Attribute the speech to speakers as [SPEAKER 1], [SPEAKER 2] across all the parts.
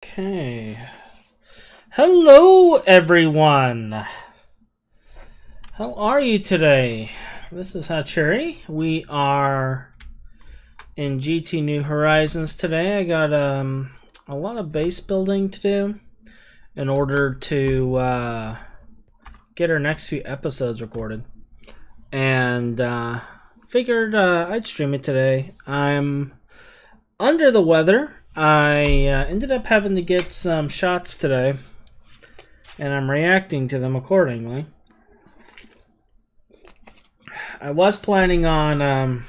[SPEAKER 1] Okay. Hello, everyone. How are you today? This is Hachuri. We are in GT New Horizons today. I got a lot of base building to do in order to get our next few episodes recorded. And figured I'd stream it today. I'm under the weather. I ended up having to get some shots today, and I'm reacting to them accordingly. I was planning on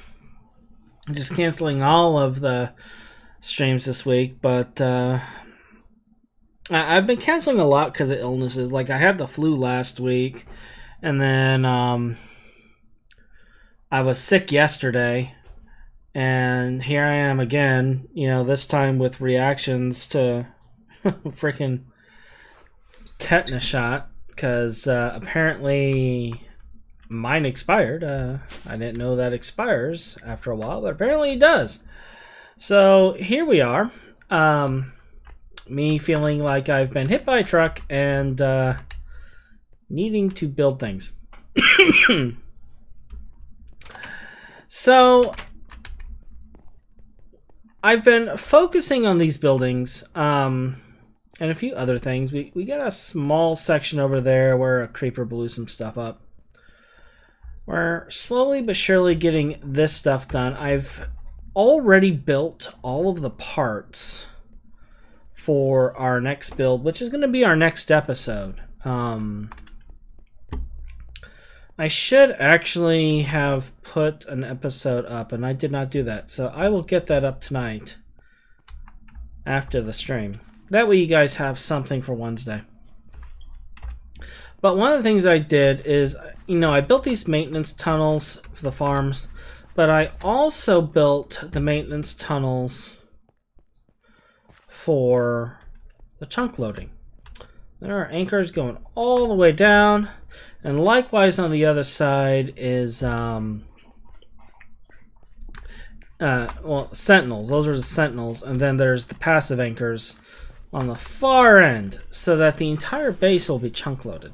[SPEAKER 1] just canceling all of the streams this week, but I've been canceling a lot because of illnesses. Like, I had the flu last week, and then I was sick yesterday. And here I am again, this time with reactions to freaking tetanus shot, because apparently mine expired. I didn't know that expires after a while, but apparently it does. So here we are. Me feeling like I've been hit by a truck and needing to build things. So I've been focusing on these buildings and a few other things. We got a small section over there where a creeper blew some stuff up. We're slowly but surely getting this stuff done. I've already built all of the parts for our next build, which is going to be our next episode. I should actually have put an episode up, and I did not do that. So I will get that up tonight after the stream. That way you guys have something for Wednesday. But one of the things I did is, I built these maintenance tunnels for the farms, but I also built the maintenance tunnels for the chunk loading. There are anchors going all the way down. And likewise on the other side is, sentinels. Those are the sentinels. And then there's the passive anchors on the far end, so that the entire base will be chunk loaded.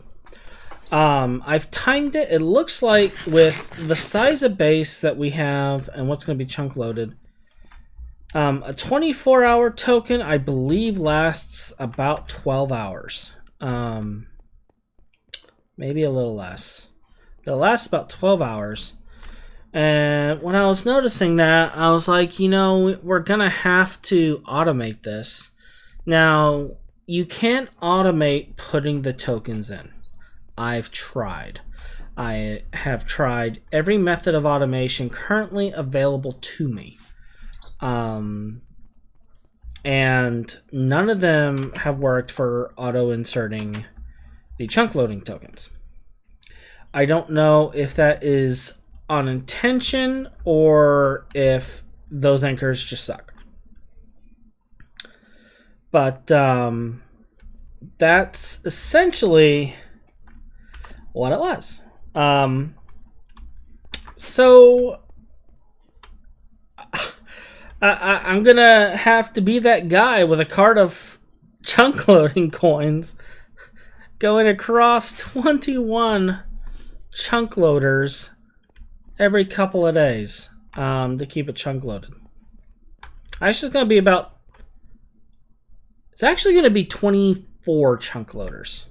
[SPEAKER 1] I've timed it. It looks like with the size of base that we have and what's going to be chunk loaded, a 24-hour token, I believe, lasts about 12 hours. Maybe a little less. But it lasts about 12 hours. And when I was noticing that, I was like, we're going to have to automate this. Now, you can't automate putting the tokens in. I've tried. I have tried every method of automation currently available to me. And none of them have worked for auto-inserting the chunk loading tokens. I don't know if that is on intention or if those anchors just suck. But that's essentially what it was. So I'm gonna have to be that guy with a cart of chunk loading coins going across 21 chunk loaders every couple of days to keep it chunk loaded. It's going to be it's actually going to be 24 chunk loaders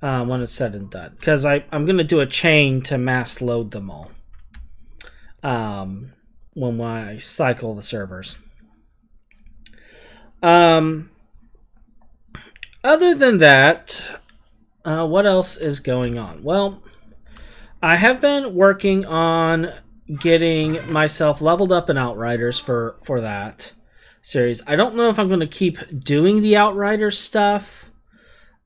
[SPEAKER 1] when it's said and done, because I'm going to do a chain to mass load them all when I cycle the servers. Other than that, what else is going on? Well, I have been working on getting myself leveled up in Outriders for that series. I don't know if I'm going to keep doing the Outriders stuff.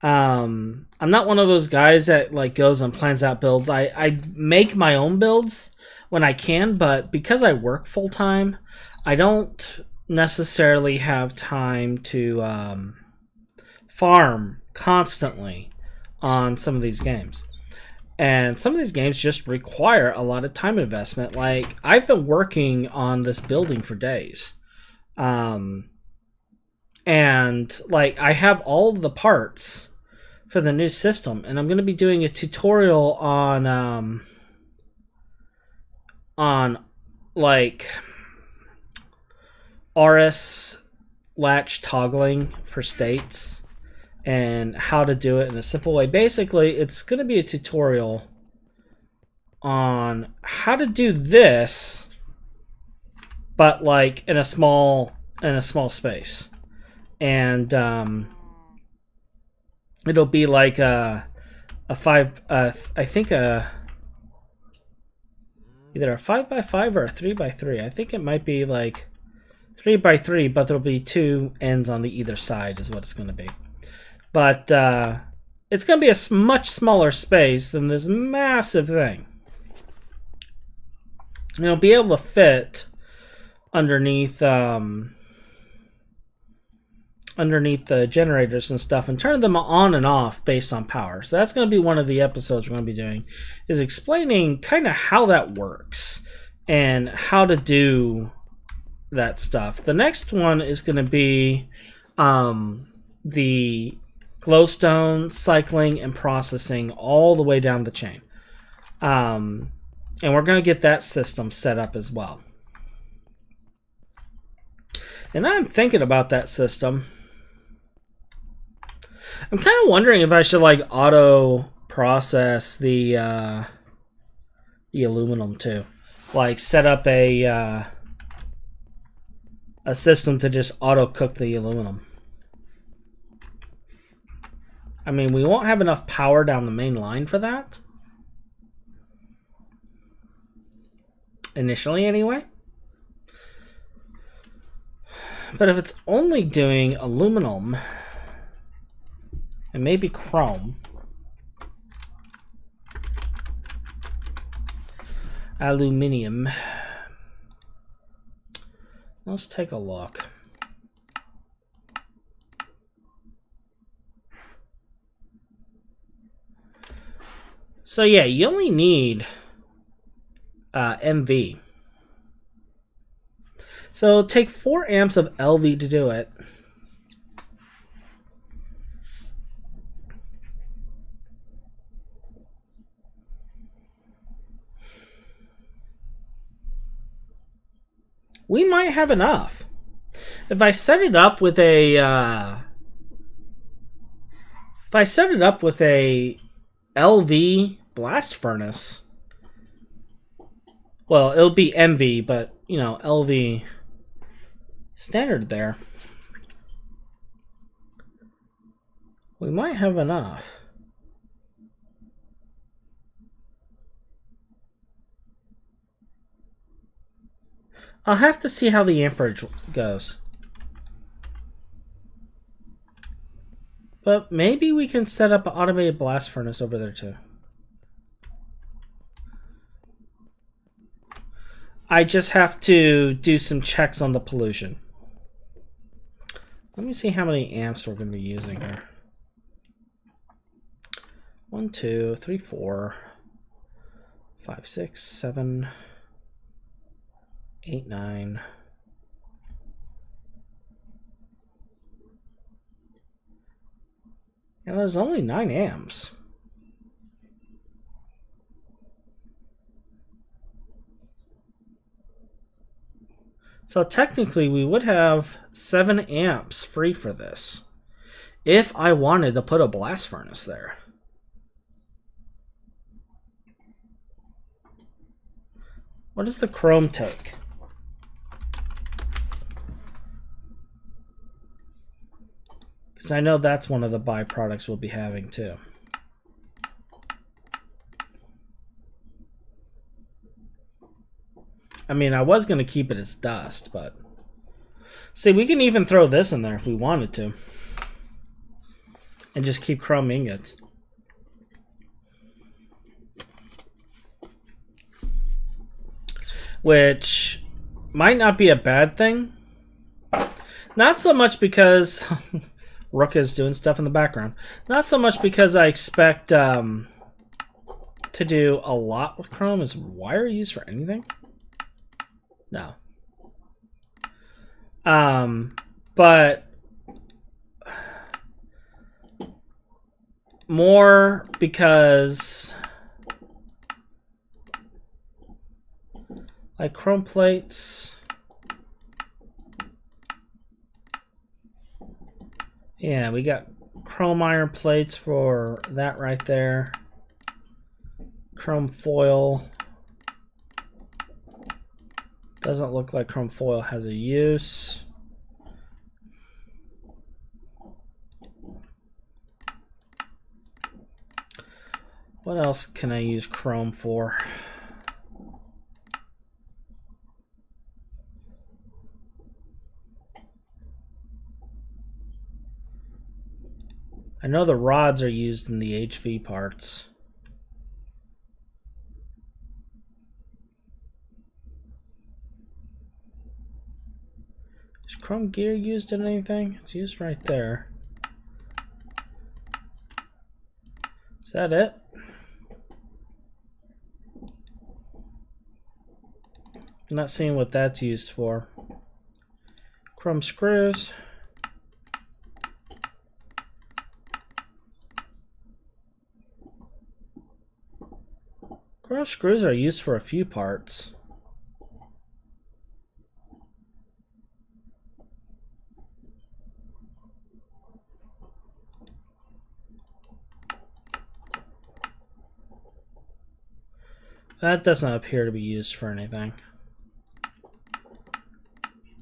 [SPEAKER 1] I'm not one of those guys that goes and plans out builds. I make my own builds when I can, but because I work full time, I don't necessarily have time to farm constantly on some of these games. And some of these games just require a lot of time investment. Like, I've been working on this building for days.
[SPEAKER 2] And like I have all of the parts for the new system, and I'm going to be doing a tutorial on like RS latch toggling for states and how to do it in a simple way. Basically, it's going to be a tutorial on how to do this, but like in a small space. And it'll be like a 5 I think either a 5x5 or a 3x3. I think it might be like 3x3, but there'll be 2 ends on the either side is what it's going to be. But it's going to be a much smaller space than this massive thing. And it'll be able to fit underneath the generators and stuff, and turn them on and off based on power. So that's going to be one of the episodes we're going to be doing, is explaining kind of how that works and how to do that stuff. The next one is going to be the glowstone cycling and processing all the way down the chain. And we're going to get that system set up as well. And I'm thinking about that system. I'm kind of wondering if I should like auto process the aluminum too, like set up a system to just auto cook the aluminum. I mean, we won't have enough power down the main line for that initially, anyway. But if it's only doing aluminum and maybe chrome, aluminium, let's take a look. So yeah, you only need MV. So take 4 amps of LV to do it. We might have enough. If I set it up with a LV blast furnace, well, it'll be MV, but you know, LV standard there, we might have enough. I'll have to see how the amperage goes. But maybe we can set up an automated blast furnace over there too. I just have to do some checks on the pollution. Let me see how many amps we're going to be using here. 1, 2, 3, 4, 5, 6, 7, 8, 9. And there's only 9 amps. So technically we would have 7 amps free for this if I wanted to put a blast furnace there. What does the chrome take? Because I know that's one of the byproducts we'll be having too. I mean, I was going to keep it as dust, but... See, we can even throw this in there if we wanted to. And just keep chrome ingots. Which might not be a bad thing. Not so much because... Rook is doing stuff in the background. Not so much because I expect to do a lot with chrome. Is wire used for anything? No. But
[SPEAKER 1] more because like chrome plates. Yeah, we got chrome iron plates for that right there. Chrome foil. Doesn't look like chrome foil has a use. What else can I use chrome for? I know the rods are used in the HV parts. Is chrome gear used in anything? It's used right there. Is that it? I'm not seeing what that's used for. Chrome screws. Chrome screws are used for a few parts. That doesn't appear to be used for anything.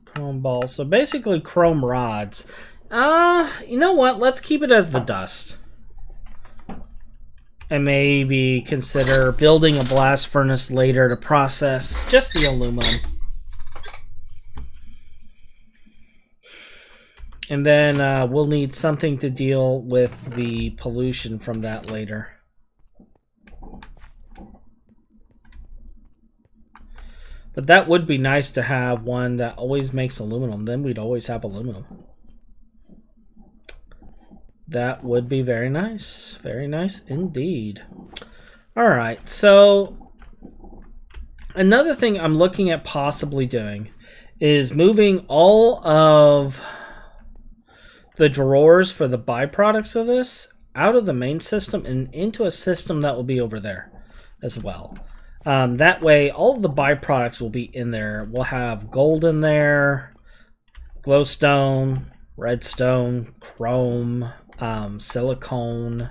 [SPEAKER 1] Chrome balls. So basically chrome rods. You know what? Let's keep it as the dust. And maybe consider building a blast furnace later to process just the aluminum. And then we'll need something to deal with the pollution from that later. But that would be nice to have one that always makes aluminum. Then we'd always have aluminum. That would be very nice. Very nice indeed. Alright, so another thing I'm looking at possibly doing is moving all of the drawers for the byproducts of this out of the main system and into a system that will be over there as well. That way, all of the byproducts will be in there. We'll have gold in there, glowstone, redstone, chrome, silicone,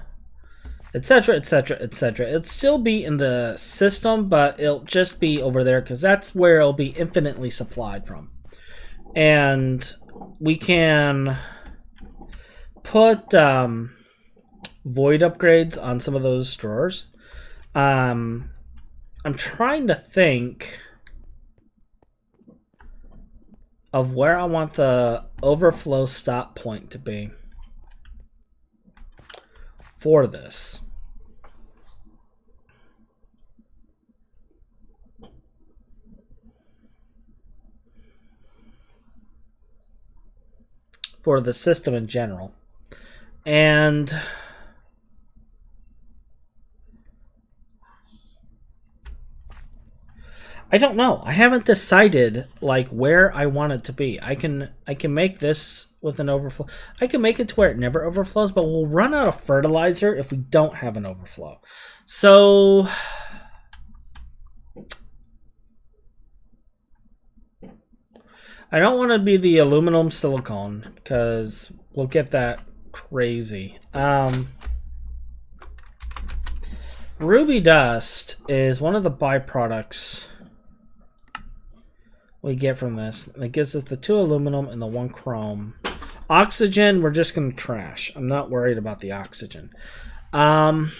[SPEAKER 1] etc., etc., etc. It'll still be in the system, but it'll just be over there because that's where it'll be infinitely supplied from. And we can put void upgrades on some of those drawers. I'm trying to think of where I want the overflow stop point to be for this. For the system in general. And I don't know. I haven't decided like where I want it to be. I can make this with an overflow. I can make it to where it never overflows, but we'll run out of fertilizer if we don't have an overflow. So I don't want to be the aluminum silicone because we'll get that crazy. Ruby dust is one of the byproducts we get from this. It gives us the 2 aluminum and the 1 chrome. Oxygen, we're just going to trash. I'm not worried about the oxygen. And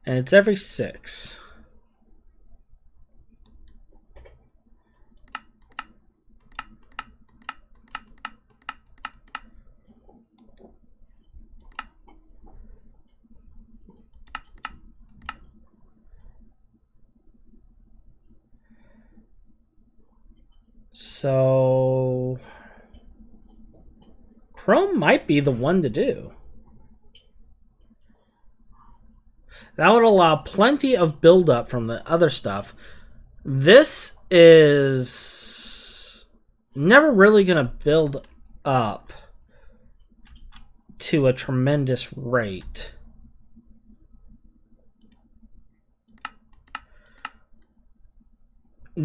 [SPEAKER 1] it's every 6. So chrome might be the one to do. That would allow plenty of buildup from the other stuff. This is never really going to build up to a tremendous rate.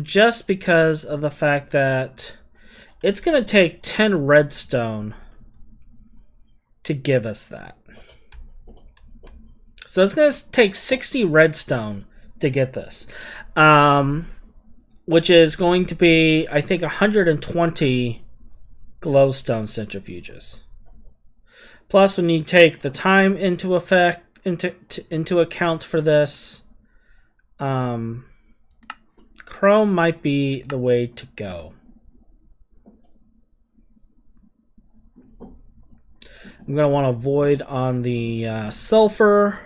[SPEAKER 1] Just because of the fact that it's going to take 10 redstone to give us that. So it's going to take 60 redstone to get this. Which is going to be, I think, 120 glowstone centrifuges. Plus, when you take the time into account for this, chrome might be the way to go. I'm going to want to avoid on the sulfur.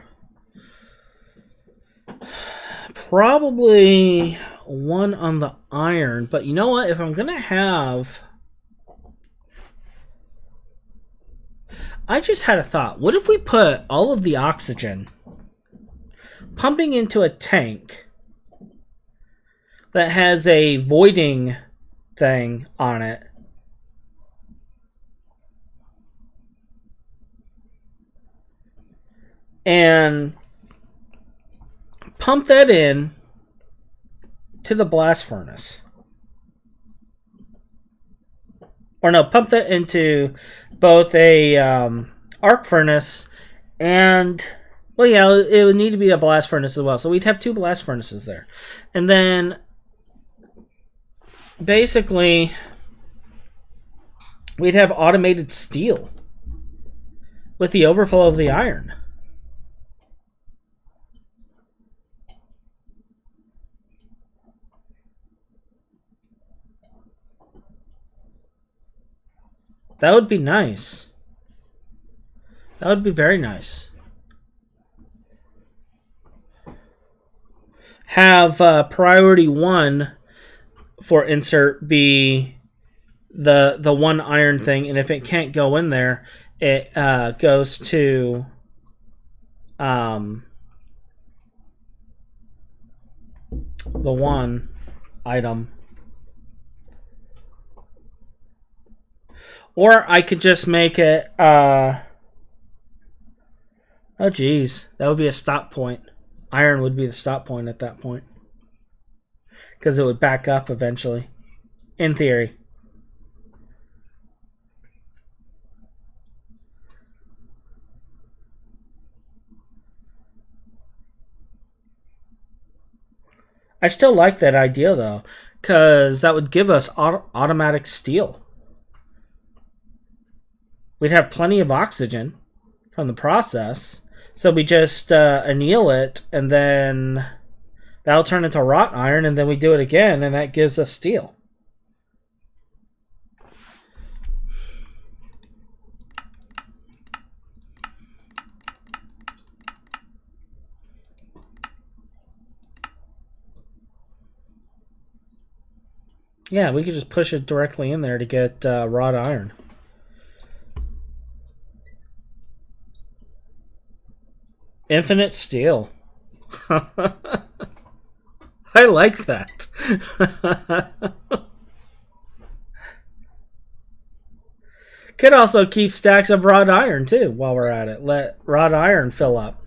[SPEAKER 1] Probably one on the iron, but you know what? If I'm going to have... I just had a thought. What if we put all of the oxygen pumping into a tank that has a voiding thing on it? And pump that in to the blast furnace. Or no, pump that into both a arc furnace and, well, yeah, it would need to be a blast furnace as well. So we'd have 2 blast furnaces there. And then basically we'd have automated steel with the overflow of the iron. That would be nice. That would be very nice. Have priority 1 for insert be the 1 iron thing, and if it can't go in there, it goes to the 1 item. Or I could just make it, oh geez, that would be a stop point. Iron would be the stop point at that point. Because it would back up eventually. In theory. I still like that idea though, because that would give us automatic steel. We'd have plenty of oxygen from the process, so we just anneal it, and then that'll turn into wrought iron, and then we do it again, and that gives us steel. Yeah, we could just push it directly in there to get wrought iron. Infinite steel. I like that. Could also keep stacks of wrought iron too while we're at it. Let wrought iron fill up.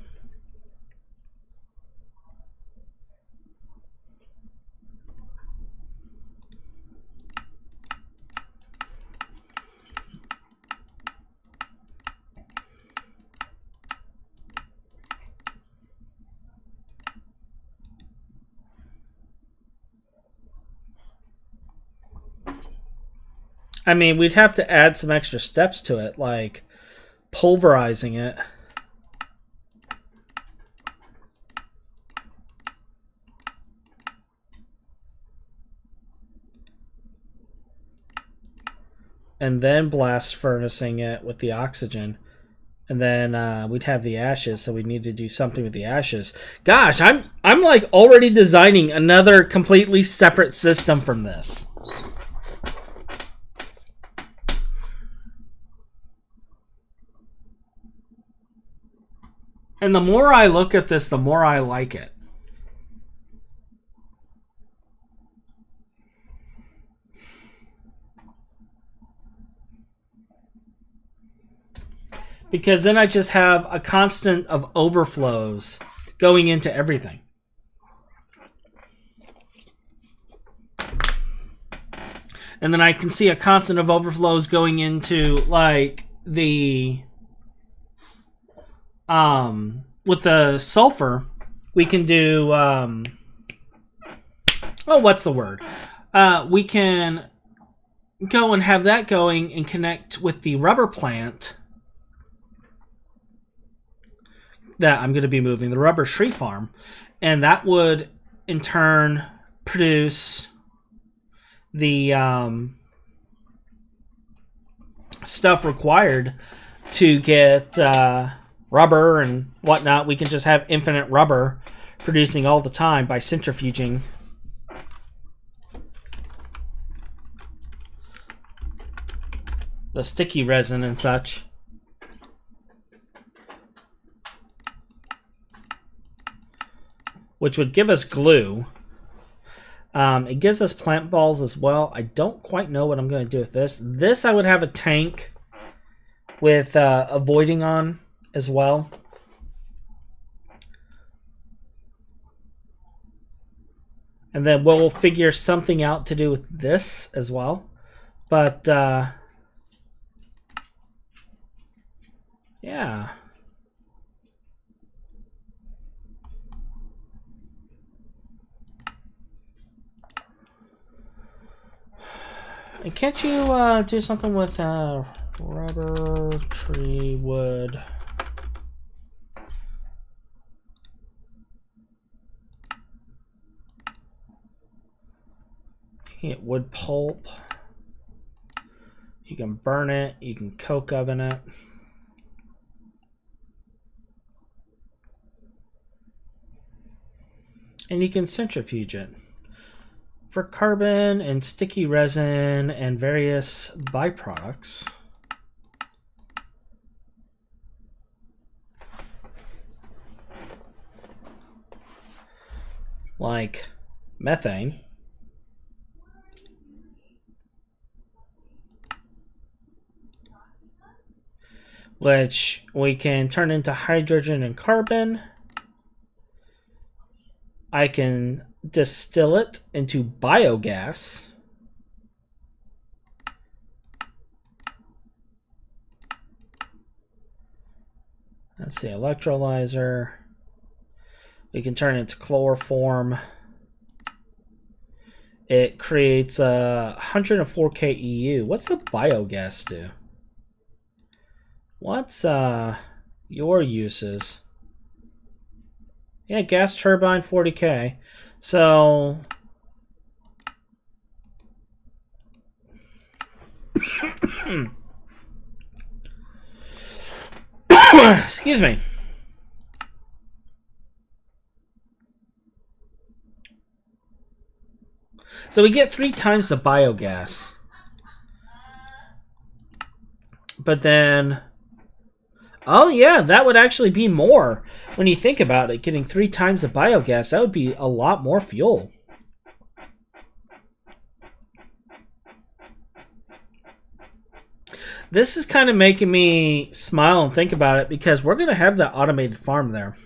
[SPEAKER 1] I mean, we'd have to add some extra steps to it, like pulverizing it. And then blast furnacing it with the oxygen. And then we'd have the ashes, so we'd need to do something with the ashes. Gosh, I'm like already designing another completely separate system from this. And the more I look at this, the more I like it. because then I just have a constant of overflows going into everything. And then I can see a constant of overflows going into like the with the sulfur, we can do what's the word? We can go and have that going and connect with the rubber plant that I'm going to be moving, the rubber tree farm, and that would in turn produce the stuff required to get rubber and whatnot. We can just have infinite rubber producing all the time by centrifuging. The sticky resin and such. Which would give us glue. It gives us plant balls as well. I don't quite know what I'm going to do with this. This I would have a tank with avoiding on as well. And then we'll figure something out to do with this as well. But, yeah. And can't you do something with rubber, tree, wood? You can get wood pulp. You can burn it. You can coke oven it. And you can centrifuge it for carbon and sticky resin and various byproducts. Like methane. Which we can turn into hydrogen and carbon. I can distill it into biogas. That's the electrolyzer. We can turn it into chloroform. It creates 104 KEU. What's the biogas do? What's your uses? Yeah, gas turbine 40K. So excuse me. So we get 3 times the biogas. But then, oh yeah, that would actually be more. When you think about it, getting 3 times the biogas, that would be a lot more fuel. This is kind of making me smile and think about it because we're going to have that automated farm there.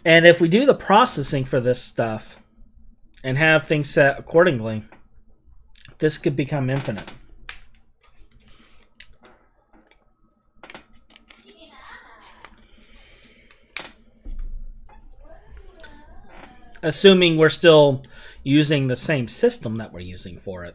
[SPEAKER 1] And if we do the processing for this stuff and have things set accordingly, this could become infinite. Assuming we're still using the same system that we're using for it.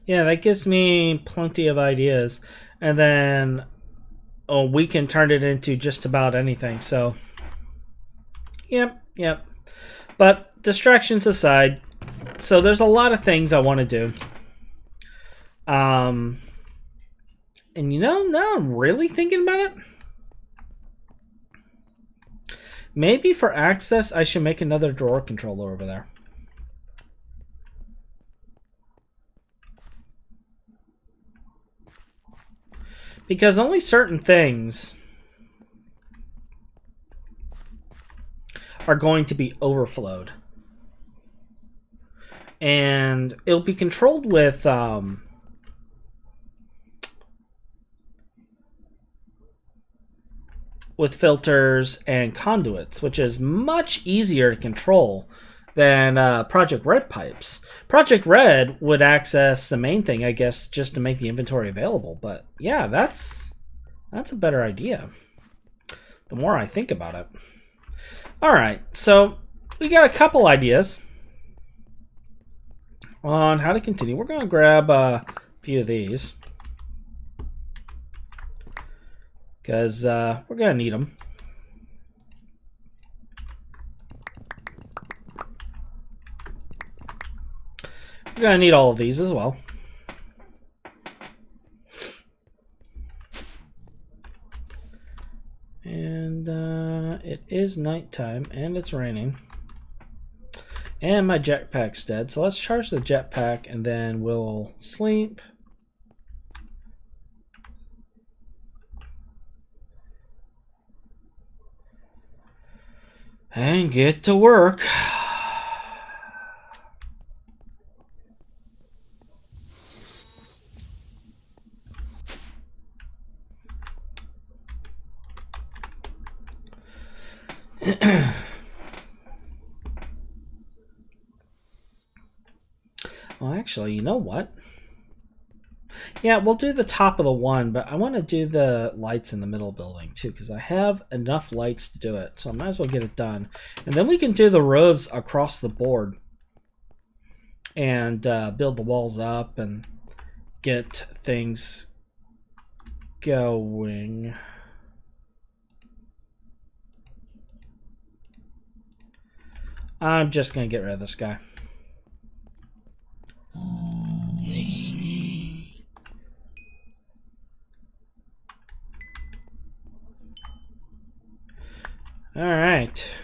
[SPEAKER 1] Yeah, that gives me plenty of ideas. And then we can turn it into just about anything. So, yep. But distractions aside, so there's a lot of things I want to do. And you know, now I'm really thinking about it. Maybe for access, I should make another drawer controller over there. Because only certain things are going to be overflowed. And it'll be controlled with filters and conduits, which is much easier to control than Project Red pipes. Project Red would access the main thing, I guess, just to make the inventory available. But yeah, that's a better idea. The more I think about it. All right, so we got a couple ideas on how to continue. We're going to grab a few of these because we're going to need them. We're going to need all of these as well. And it is nighttime and it's raining. And my jetpack's dead. So let's charge the jetpack and then we'll sleep. And get to work. Well, actually, you know what? Yeah, we'll do the top of the one, but I want to do the lights in the middle building too, because I have enough lights to do it, so I might as well get it done. And then we can do the roofs across the board and build the walls up and get things going. I'm just going to get rid of this guy. All right.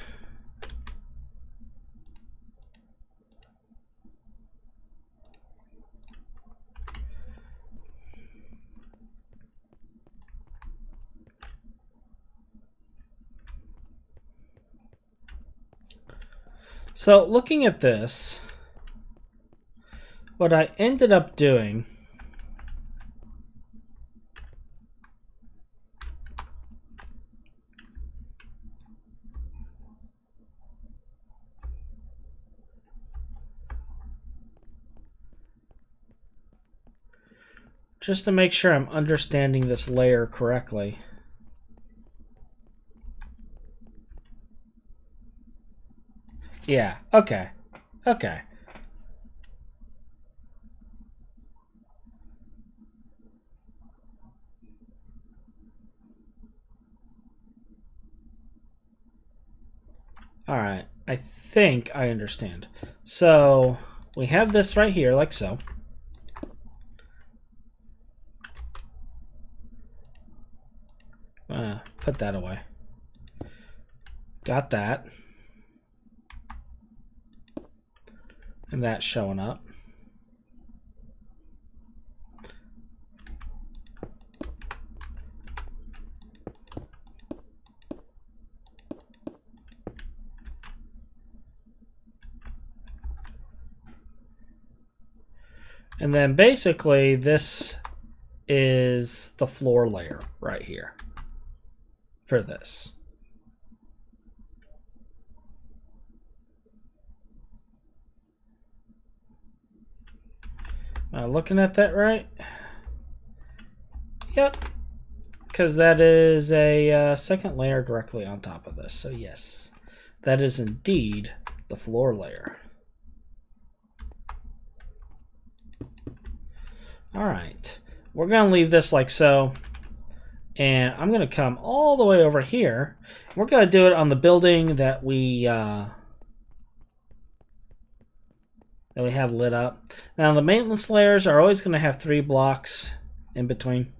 [SPEAKER 1] So looking at this, what I ended up doing just to make sure I'm understanding this layer correctly. Yeah, okay. Okay. All right, I think I understand. So we have this right here, like so. Put that away. Got that. And that's showing up. And then basically this is the floor layer right here for this. Am I looking at that right? Yep. Because that is a second layer directly on top of this. So yes, that is indeed the floor layer. All right, we're going to leave this like so. And I'm going to come all the way over here. We're going to do it on the building that we have lit up. Now the maintenance layers are always going to have 3 blocks in between.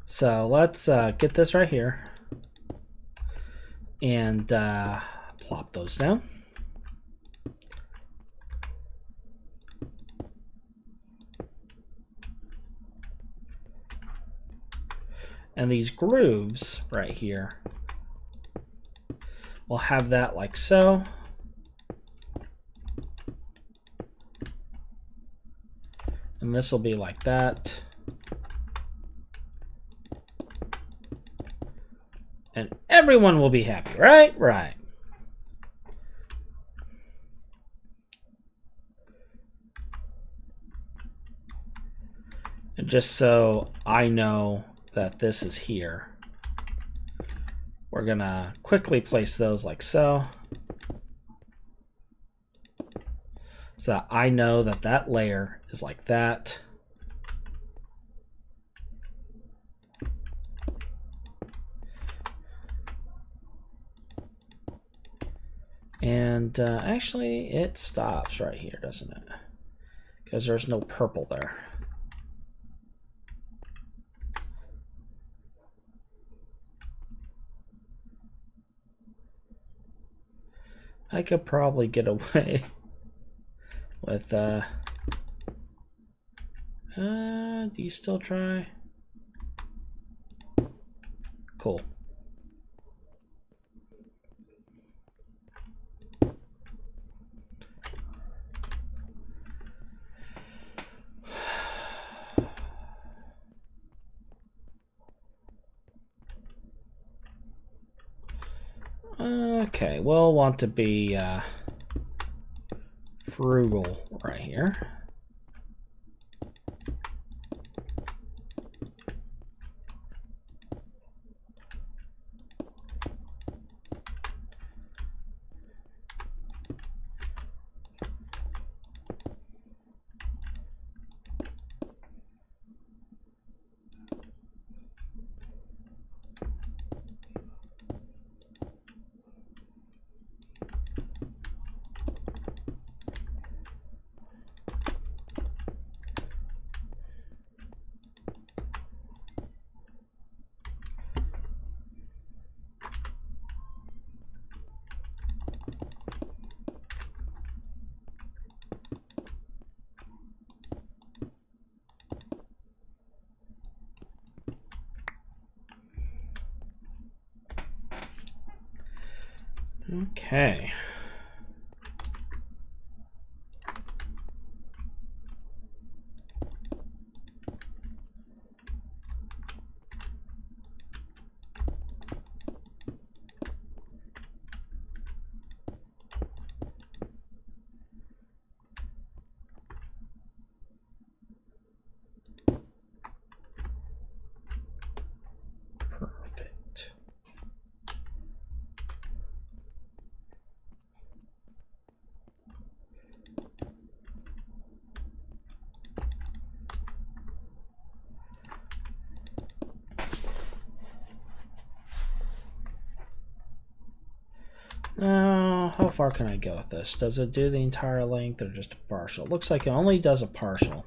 [SPEAKER 1] So let's get this right here and plop those down. And these grooves right here, we'll have that like so. And this will be like that. And everyone will be happy, right? Right. And just so I know that this is here, we're gonna quickly place those like so. So that I know that that layer is like that. And actually, it stops right here, doesn't it? Because there's no purple there. I could probably get away with do you still try? Cool. Okay, we'll want to be frugal right here. Okay. Perfect. Now, how far can I go with this? Does it do the entire length or just a partial? Looks like it only does a partial.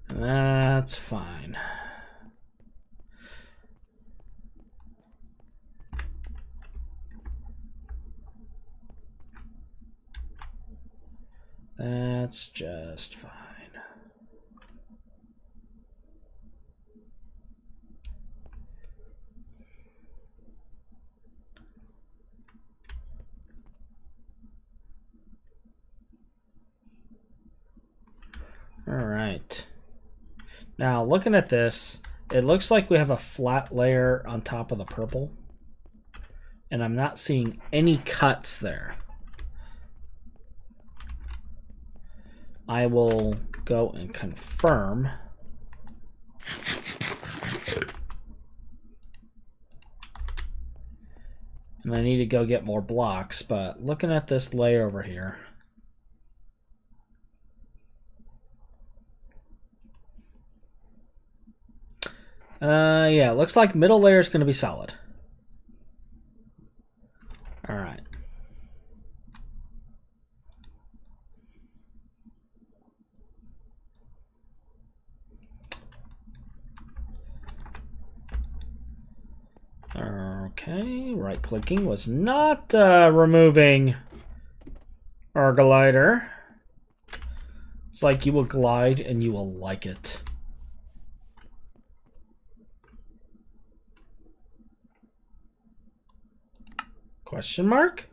[SPEAKER 1] That's fine. That's just fine. All right. Now, looking at this, it looks like we have a flat layer on top of the purple. And I'm not seeing any cuts there. I will go and confirm. And I need to go get more blocks, but looking at this layer over here, yeah, it looks like middle layer is going to be solid. All right. Okay, right-clicking was not removing our glider. It's like you will glide and you will like it. Question mark?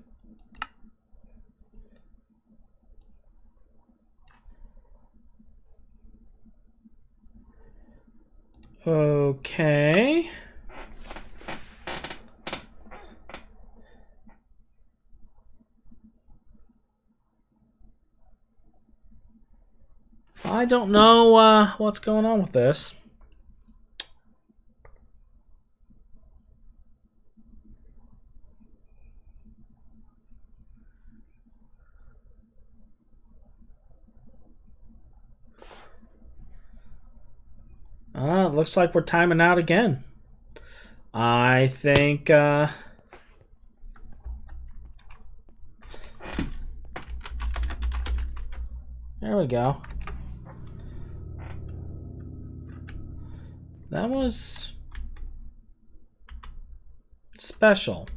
[SPEAKER 1] Okay. I don't know what's going on with this. It looks like we're timing out again. I think there we go. That was special.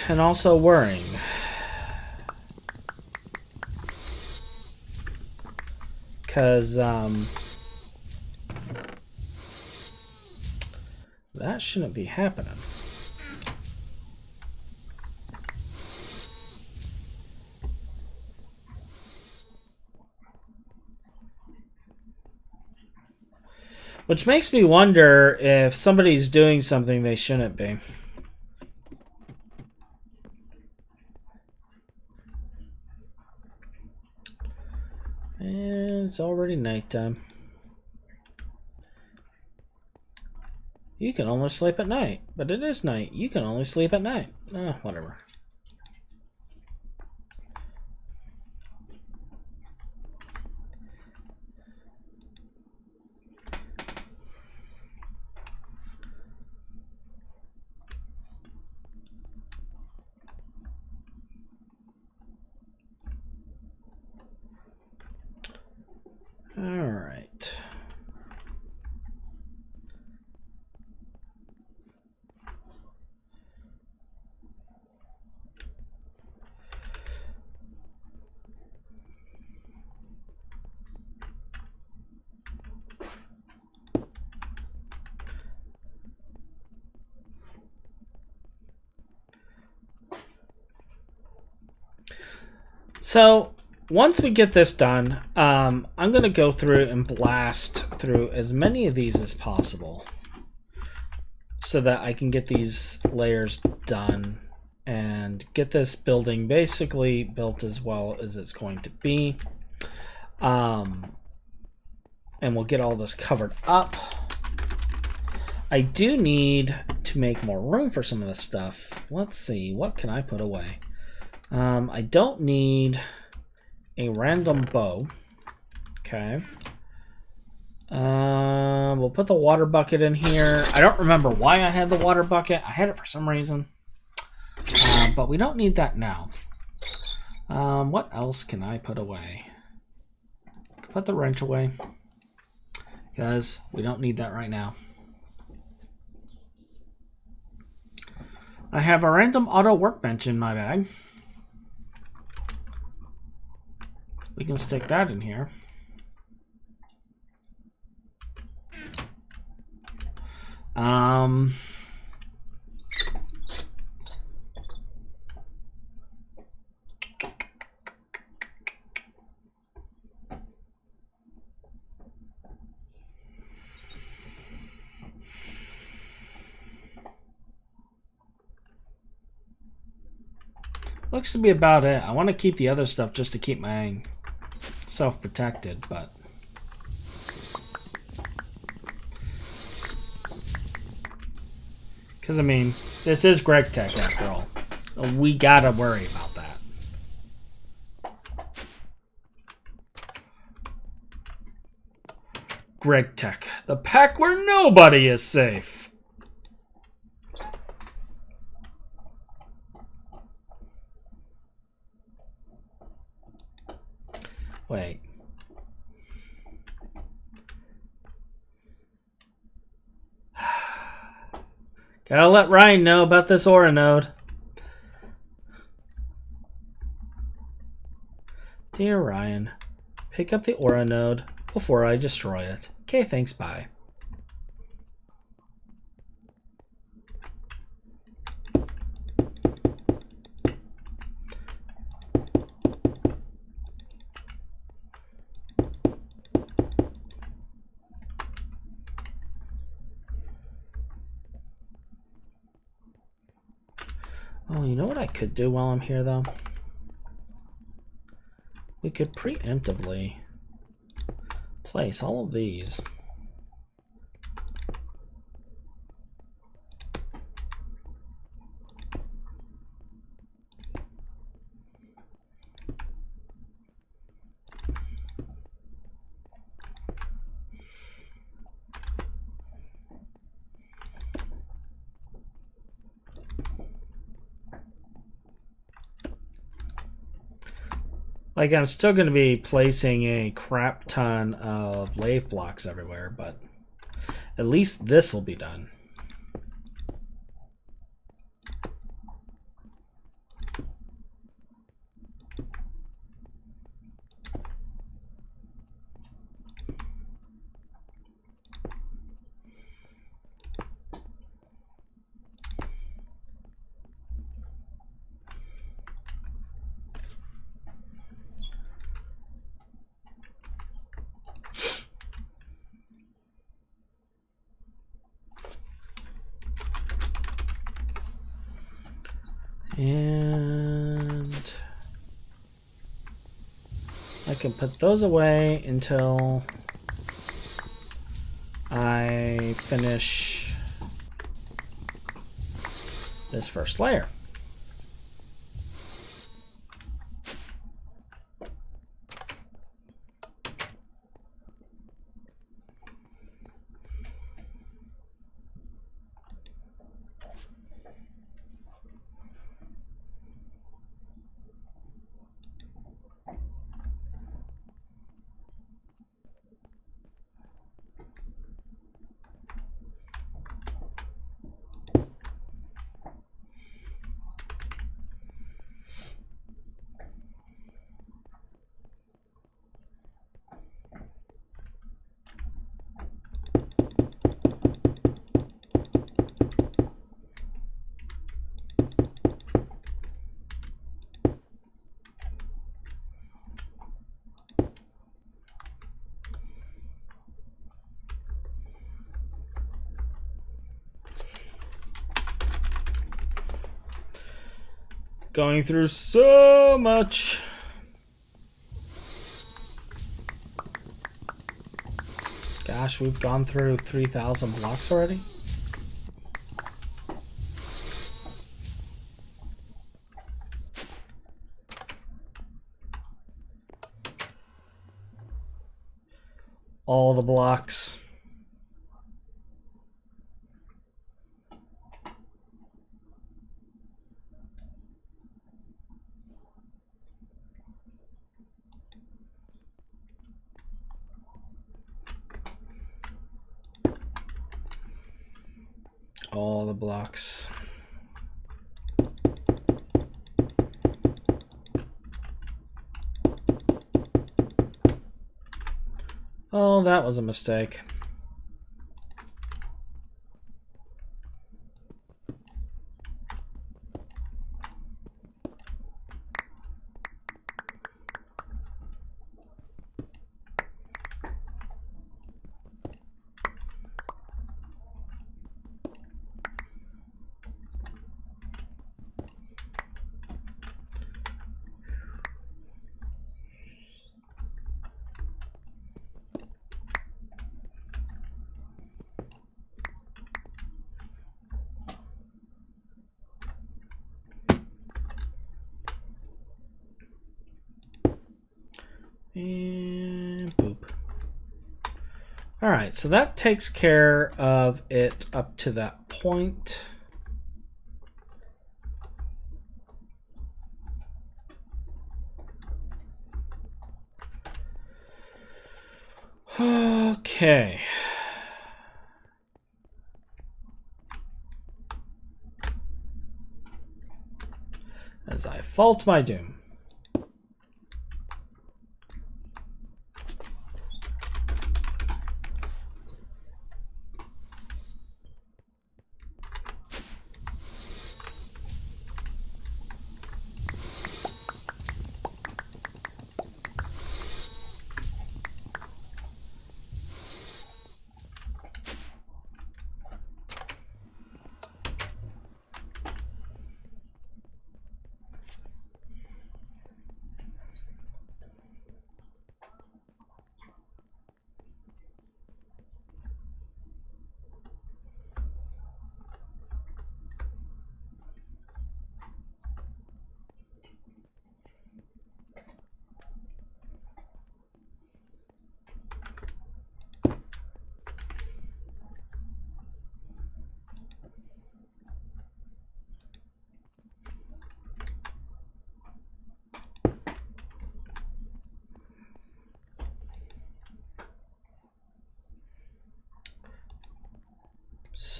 [SPEAKER 1] And also worrying. Because that shouldn't be happening. Which makes me wonder if somebody's doing something they shouldn't be. And it's already nighttime. You can only sleep at night, but it is night. You can only sleep at night. Whatever. All right. So once we get this done, I'm going to go through and blast through as many of these as possible so that I can get these layers done and get this building basically built as well as it's going to be. And we'll get all this covered up. I do need to make more room for some of this stuff. Let's see, what can I put away? I don't need a random bow. Okay. We'll put the water bucket in here. I don't remember why I had the water bucket. I had it for some reason. But we don't need that now. What else can I put away? Put the wrench away, because we don't need that right now. I have a random auto workbench in my bag. We can stick that in here. Looks to be about it. I want to keep the other stuff just to keep my self protected, but because I mean, this is Greg Tech after all. We gotta worry about that. Greg Tech, the pack where nobody is safe. Wait. Gotta let Ryan know about this aura node. Dear Ryan, pick up the aura node before I destroy it. Okay, thanks, bye. Oh, you know what I could do while I'm here, though? We could preemptively place all of these. Like, I'm still going to be placing a crap ton of lathe blocks everywhere, but at least this will be done. And I can put those away until I finish this first layer. Going through so much. Gosh, we've gone through 3,000 blocks already. All the blocks. All the blocks. Oh, that was a mistake. And boop. All right, so that takes care of it up to that point. Okay. As I fall to my doom.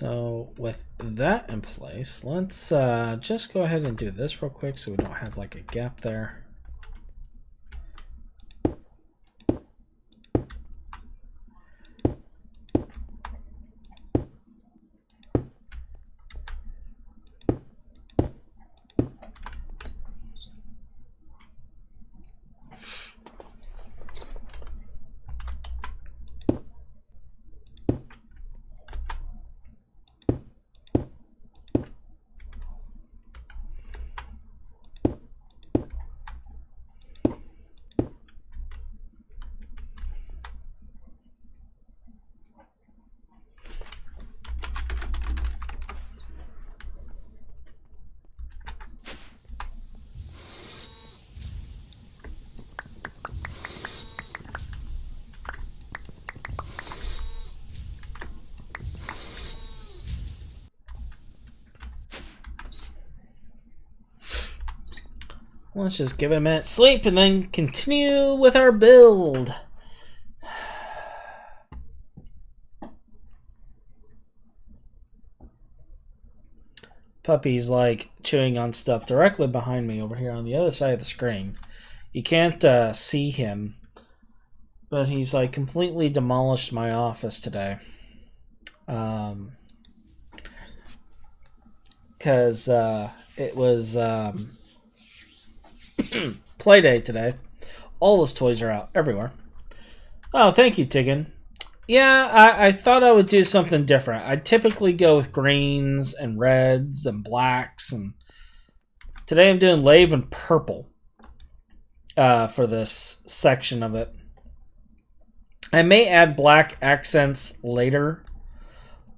[SPEAKER 1] So with that in place, let's just go ahead and do this real quick so we don't have like a gap there. Let's just give it a minute sleep and then continue with our build. Puppy's like chewing on stuff directly behind me over here on the other side of the screen. You can't see him, but he's like completely demolished my office today. Because it was play day today. All those toys are out everywhere. Oh, thank you, Tiggin. Yeah, I thought I would do something different. I typically go with greens and reds and blacks, and today I'm doing lave and purple for this section of it. I may add black accents later,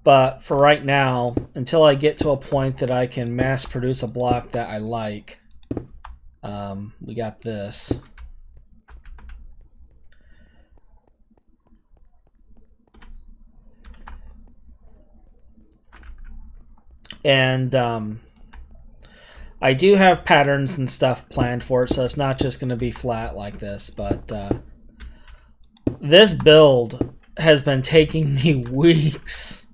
[SPEAKER 1] but for right now, until I get to a point that I can mass produce a block that I like, we got this. And I do have patterns and stuff planned for it, so it's not just going to be flat like this. But this build has been taking me weeks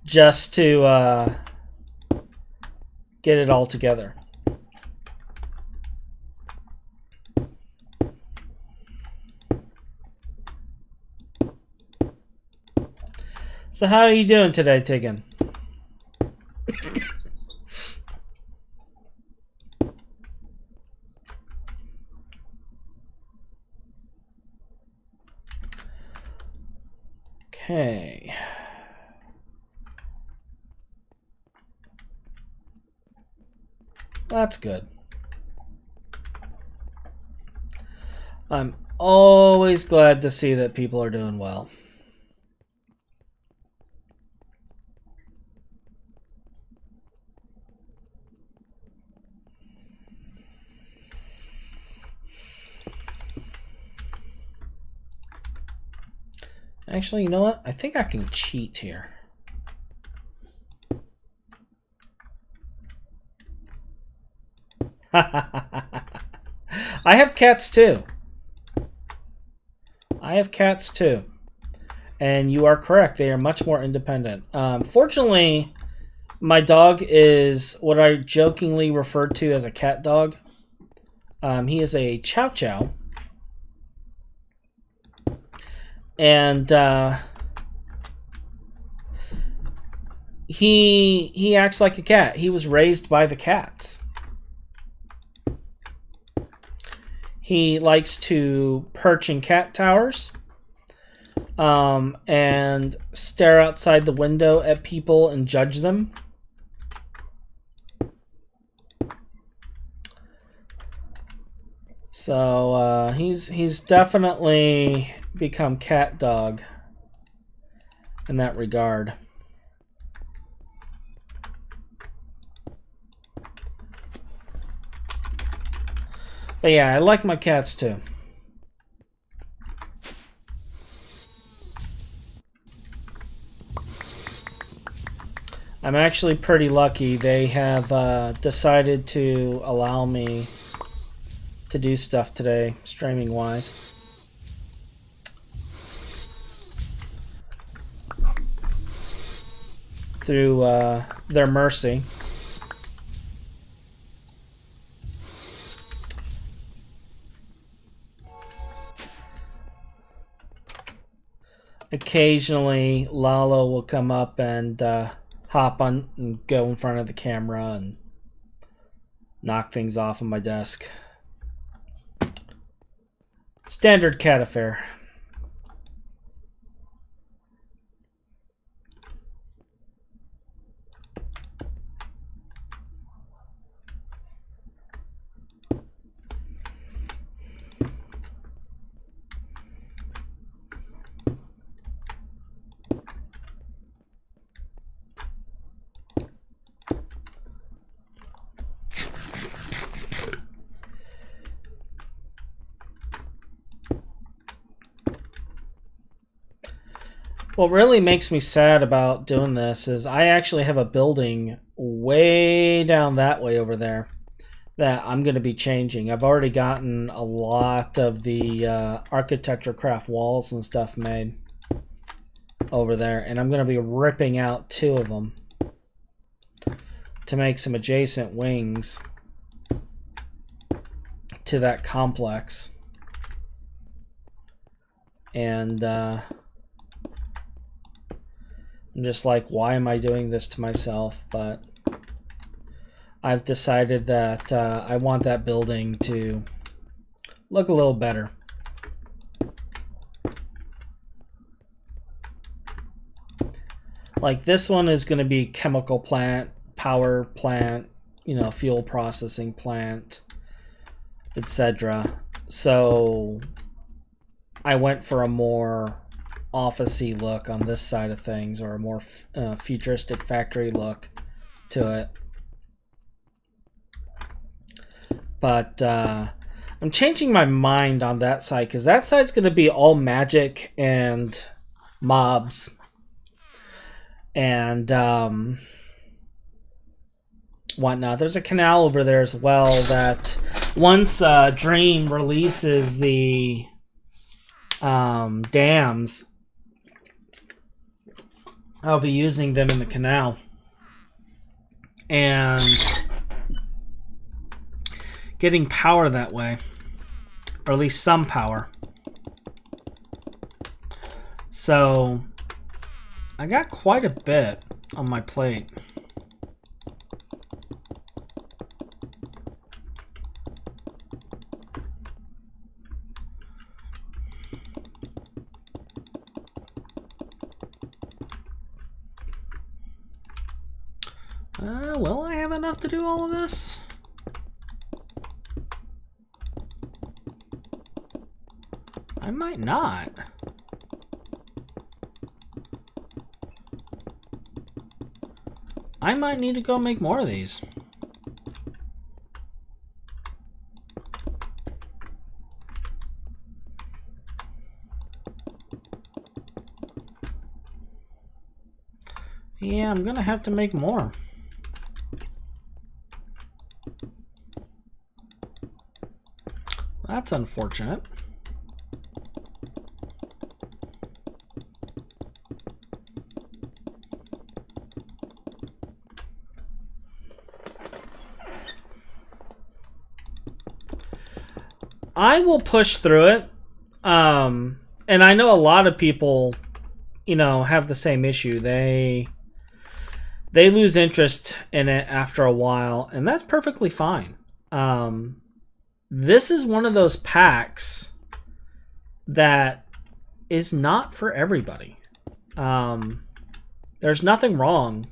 [SPEAKER 1] just to get it all together. So how are you doing today, Tiggin? Okay. That's good. I'm always glad to see that people are doing well. Actually, you know what? I think I can cheat here. I have cats too. I have cats too. And you are correct. They are much more independent. Fortunately, my dog is what I jokingly refer to as a cat dog. He is a Chow Chow. And he acts like a cat. He was raised by the cats. He likes to perch in cat towers and stare outside the window at people and judge them. So he's definitely become cat dog in that regard. But yeah, I like my cats too. I'm actually pretty lucky. They have decided to allow me to do stuff today, streaming wise. through their mercy. Occasionally, Lalo will come up and hop on and go in front of the camera and knock things off on my desk. Standard cat affair. What really makes me sad about doing this is I actually have a building way down that way over there that I'm going to be changing. I've already gotten a lot of the architecture craft walls and stuff made over there, and I'm going to be ripping out 2 of them to make some adjacent wings to that complex. And I'm just like, why am I doing this to myself? But I've decided that I want that building to look a little better. Like this one is going to be chemical plant, power plant, you know, fuel processing plant, etc. So I went for a more office-y look on this side of things, or a more futuristic factory look to it. But I'm changing my mind on that side, because that side's going to be all magic and mobs. And whatnot. There's a canal over there as well that once Dream releases the dams, I'll be using them in the canal. And getting power that way. Or at least some power. So I got quite a bit on my plate. Will I have enough to do all of this? I might not. I might need to go make more of these. Yeah, I'm gonna have to make more. That's unfortunate. I will push through it. And I know a lot of people, you know, have the same issue. They lose interest in it after a while, and that's perfectly fine. This is one of those packs that is not for everybody. There's nothing wrong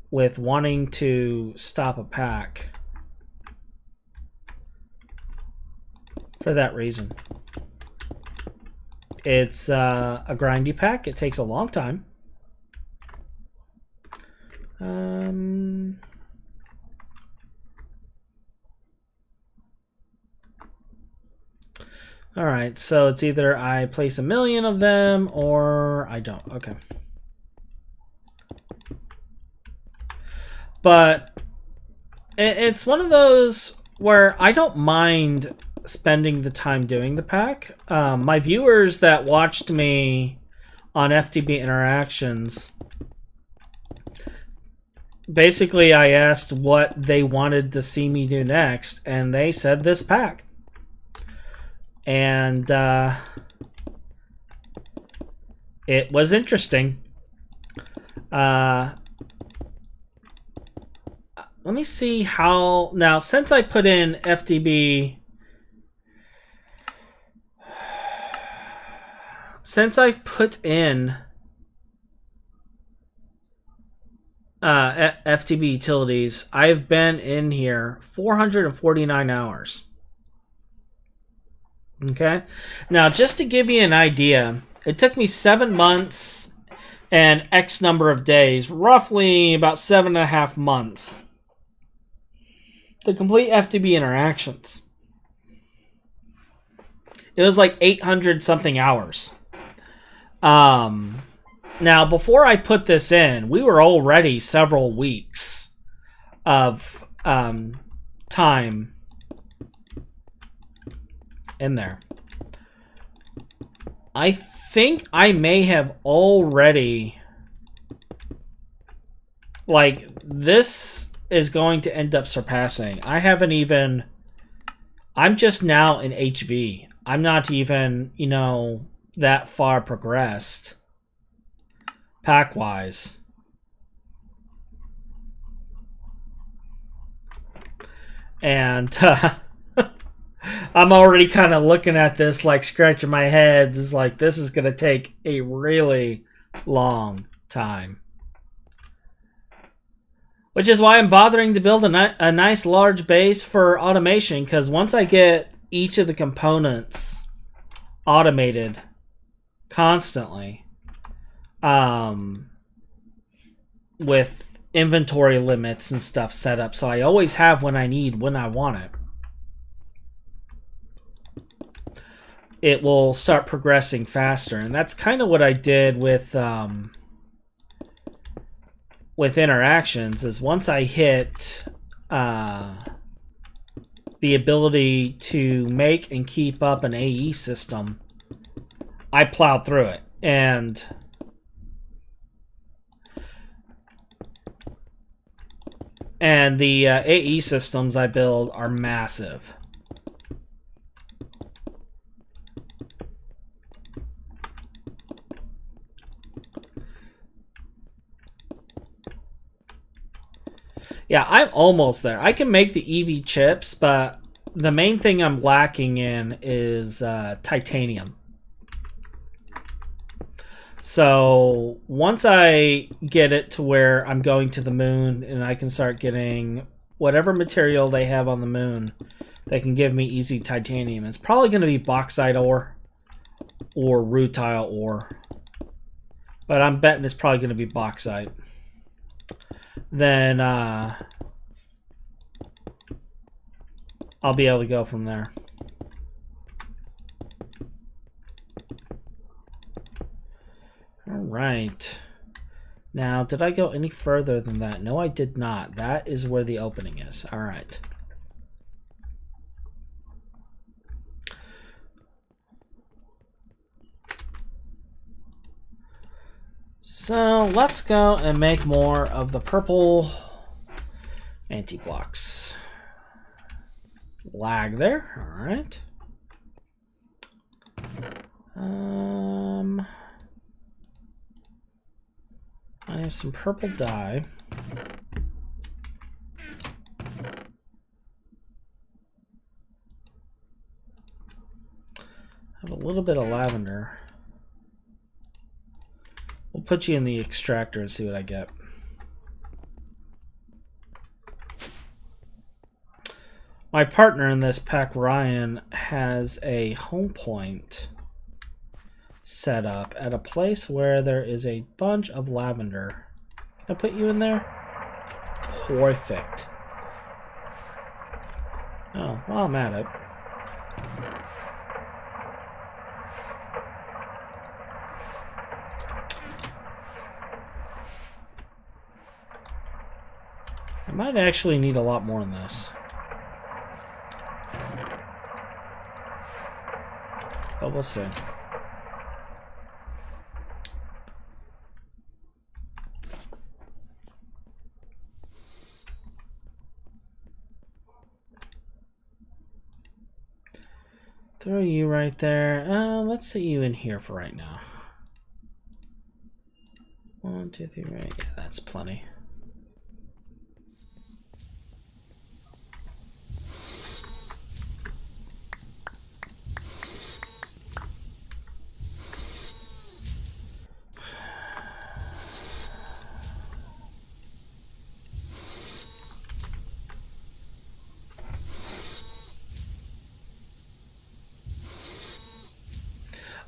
[SPEAKER 1] with wanting to stop a pack for that reason. It's a grindy pack. It takes a long time. All right, so it's either I place 1,000,000 of them or I don't. Okay. But it's one of those where I don't mind spending the time doing the pack. My viewers that watched me on FTB Interactions basically I asked what they wanted to see me do next, and they said this pack. And it was interesting. Let me see how... Now, since I put in FTB... Since I've put in FTB utilities, I've been in here 449 hours. Okay? Now, just to give you an idea, it took me 7 months and X number of days, roughly about 7.5 months, to complete FTB interactions. It was like 800 something hours. Now, before I put this in, we were already several weeks of time in there. I think I may have already... Like, this is going to end up surpassing. I haven't even... I'm just now in HV. I'm not even, you know, that far progressed. Pack-wise. And I'm already kind of looking at this, like, scratching my head. This is like, this is going to take a really long time. Which is why I'm bothering to build a nice large base for automation, because once I get each of the components automated constantly, with inventory limits and stuff set up, so I always have when I need, when I want it, it will start progressing faster. And that's kind of what I did with interactions, is once I hit the ability to make and keep up an AE system, I plowed through it. And the AE systems I build are massive. Yeah, I'm almost there. I can make the EV chips, but the main thing I'm lacking in is titanium. So once I get it to where I'm going to the moon and I can start getting whatever material they have on the moon, they can give me easy titanium. It's probably going to be bauxite ore or rutile ore, but I'm betting it's probably going to be bauxite. Then I'll be able to go from there. All right. Now, did I go any further than that? No, I did not. That is where the opening is. All right. So let's go and make more of the purple anti-blocks. Lag there. All right. I have some purple dye. I have a little bit of lavender. We'll put you in the extractor and see what I get. My partner in this pack, Ryan, has a home point set up at a place where there is a bunch of lavender. Can I put you in there? Perfect. Oh, well, I'm at it. I might actually need a lot more than this. But we'll see. Throw you right there. Let's set you in here for right now. 1, 2, 3, right. Yeah, that's plenty.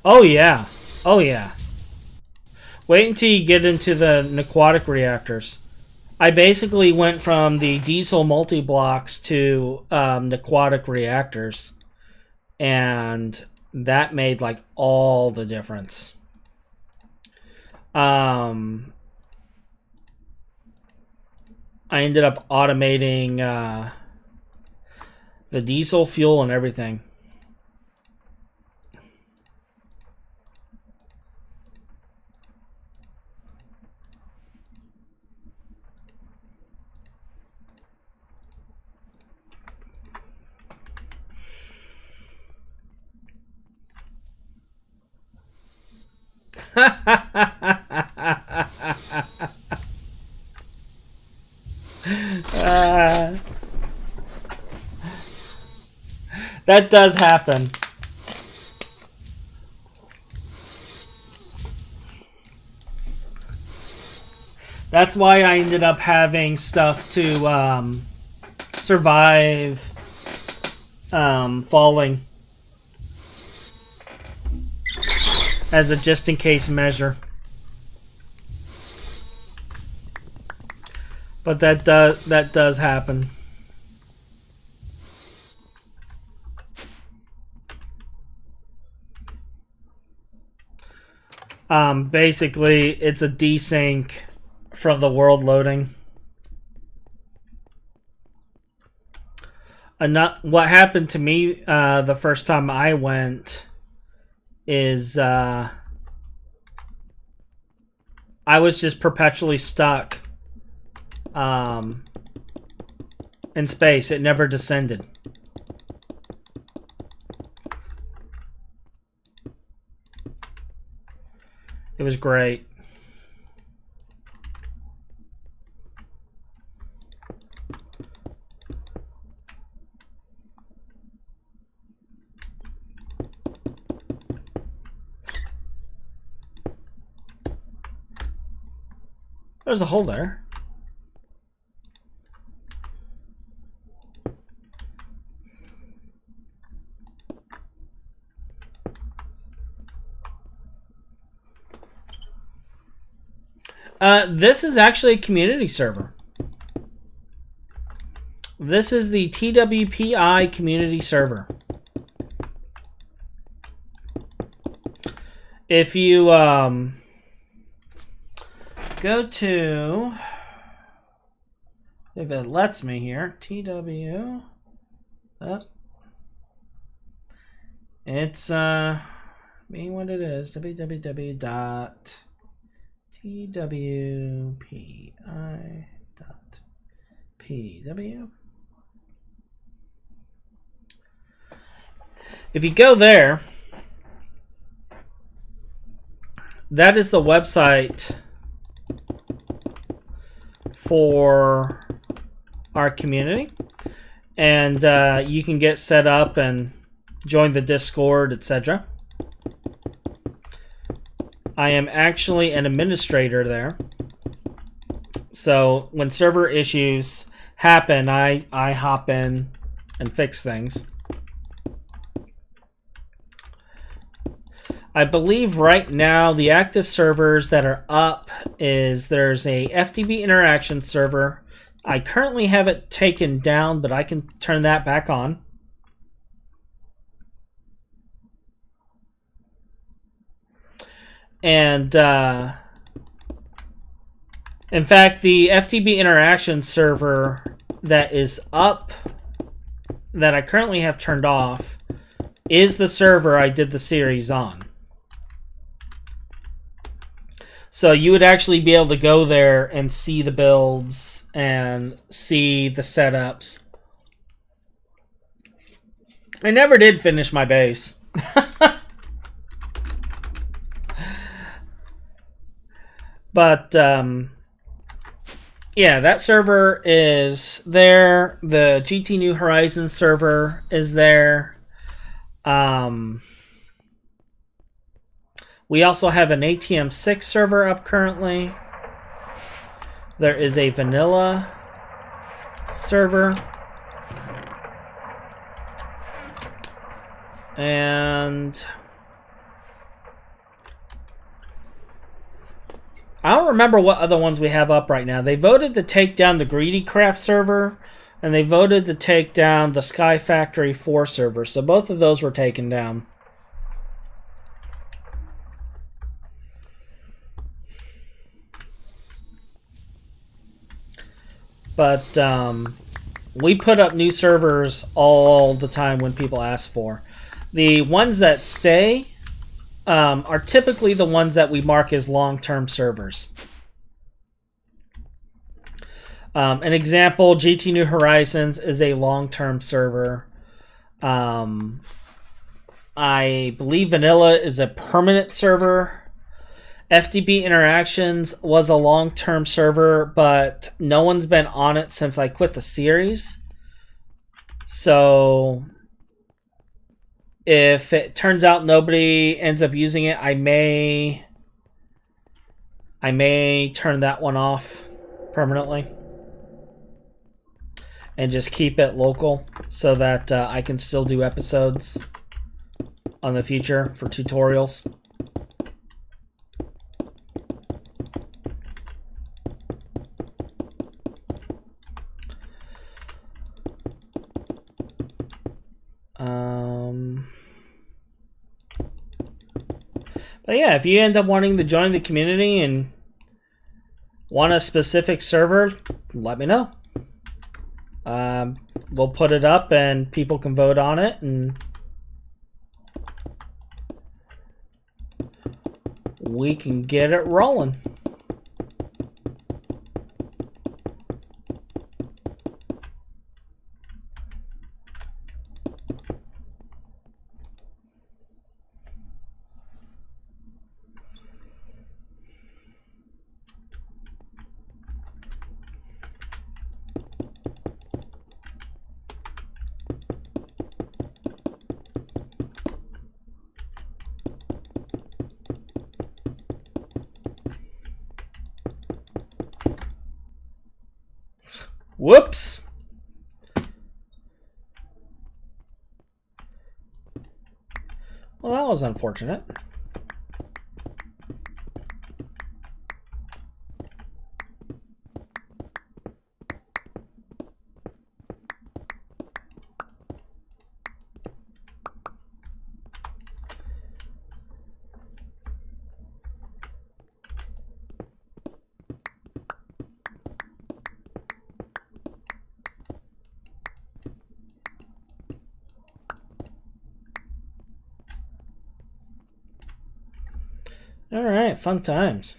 [SPEAKER 1] Oh yeah. Oh yeah. Wait until you get into the aquatic reactors. I basically went from the diesel multi-blocks to aquatic reactors, and that made like all the difference. I ended up automating the diesel fuel and everything. That does happen. That's why I ended up having stuff to survive falling as a just-in-case measure. But that does happen. Basically, it's a desync from the world loading. What happened to me the first time I went is I was just perpetually stuck in space. It never descended. It was great. There's a hole there. This is actually a community server. This is the TWPI community server. If you go to, if it lets me here, TW, it's being what it is, www.twpi.pw. If you go there, that is the website for our community, and you can get set up and join the Discord, etc. I am actually an administrator there, so when server issues happen, I hop in and fix things. I believe right now the active servers that are up is there's a FTB interaction server. I currently have it taken down, but I can turn that back on. And in fact, the FTB interaction server that is up that I currently have turned off is the server I did the series on. So you would actually be able to go there and see the builds and see the setups. I never did finish my base. But, yeah, that server is there. The GT New Horizons server is there. We also have an ATM6 server up currently. There is a vanilla server. And I don't remember what other ones we have up right now. They voted to take down the Greedy Craft server, and they voted to take down the Sky Factory 4 server. So both of those were taken down. But we put up new servers all the time when people ask for. The ones that stay are typically the ones that we mark as long-term servers. An example, GT New Horizons is a long-term server. I believe Vanilla is a permanent server. FDB Interactions was a long-term server, but no one's been on it since I quit the series. So if it turns out nobody ends up using it, I may turn that one off permanently and just keep it local so that I can still do episodes on the future for tutorials. But yeah, if you end up wanting to join the community and want a specific server, let me know. We'll put it up and people can vote on it, and we can get it rolling. Whoops. Well, that was unfortunate. All right, fun times.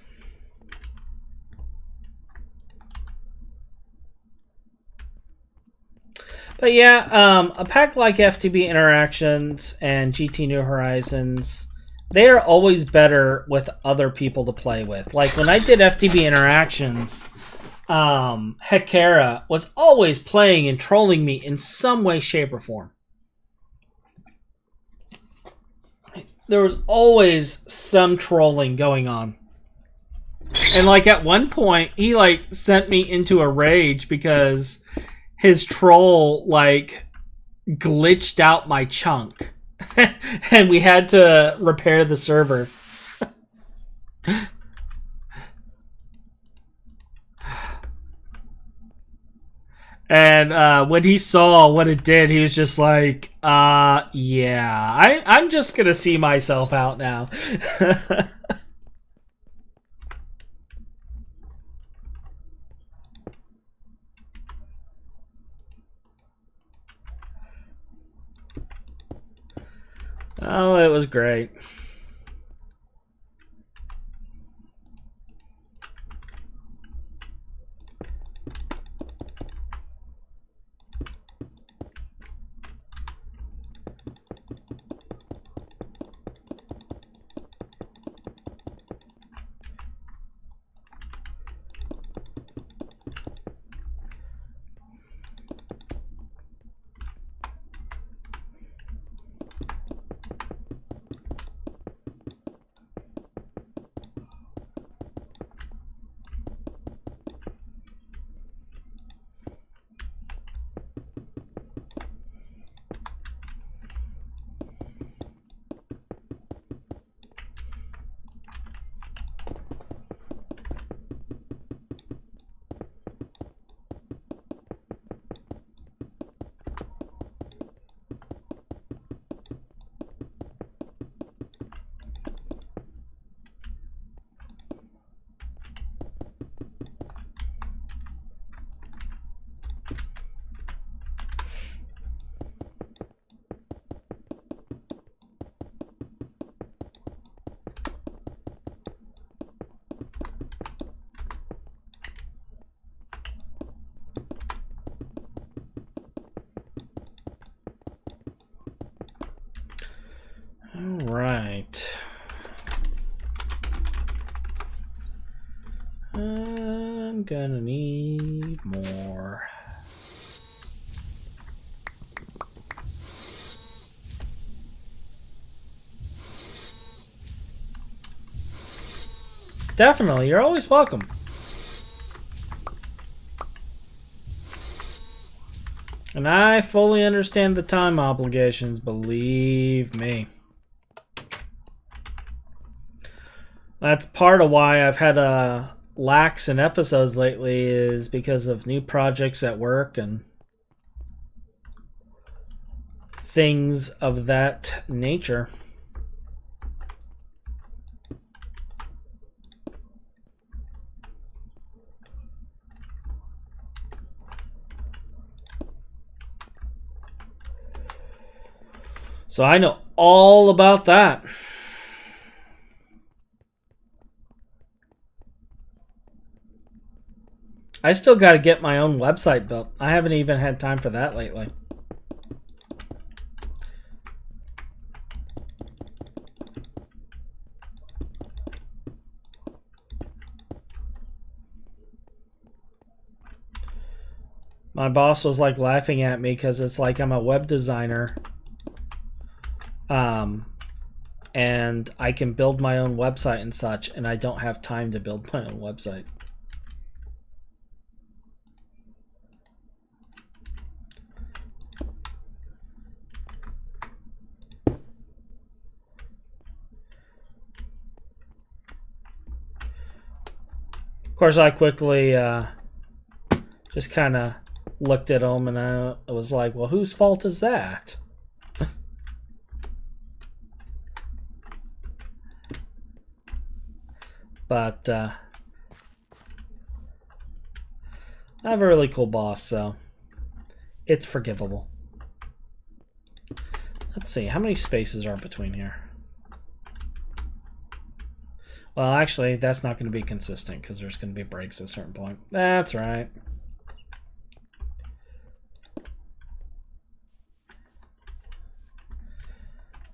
[SPEAKER 1] But yeah, a pack like FTB Interactions and GT New Horizons, they are always better with other people to play with. Like when I did FTB Interactions, Hekara was always playing and trolling me in some way, shape, or form. There was always some trolling going on. And like at one point, he like sent me into a rage because his troll like glitched out my chunk. And we had to repair the server. And when he saw what it did, he was just like, yeah, I'm just going to see myself out now. Oh, it was great. I'm gonna need more. Definitely, you're always welcome. And I fully understand the time obligations, believe me. That's part of why I've had a lax in episodes lately, is because of new projects at work and things of that nature. So I know all about that. I still got to get my own website built. I haven't even had time for that lately. My boss was like laughing at me because it's like I'm a web designer. And I can build my own website and such, and I don't have time to build my own website. Of course, I quickly just kind of looked at them, and I was like, well, whose fault is that? But I have a really cool boss, so it's forgivable. Let's see, how many spaces are between here? Well, actually, that's not going to be consistent because there's going to be breaks at a certain point. That's right.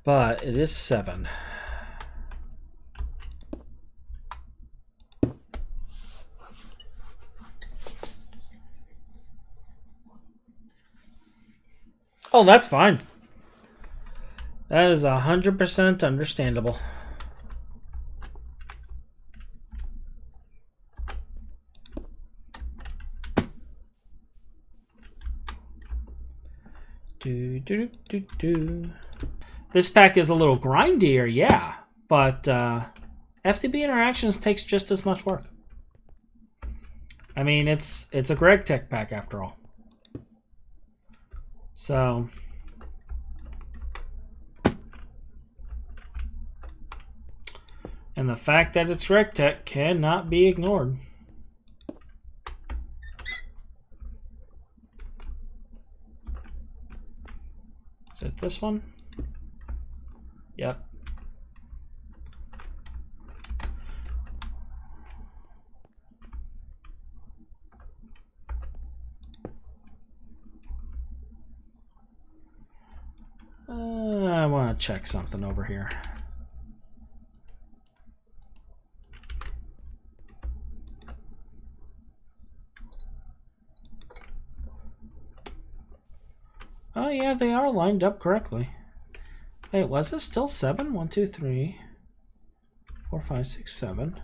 [SPEAKER 1] But it is 7. Oh, that's fine. That is 100% understandable. This pack is a little grindier, yeah, but FTB interactions takes just as much work. I mean, it's a Greg Tech pack after all. So and the fact that it's Greg Tech cannot be ignored. Is it this one? Yep. I want to check something over here. Oh yeah, they are lined up correctly. Wait, was it still 7? 1, 2, 3, 4, 5, 6, 7.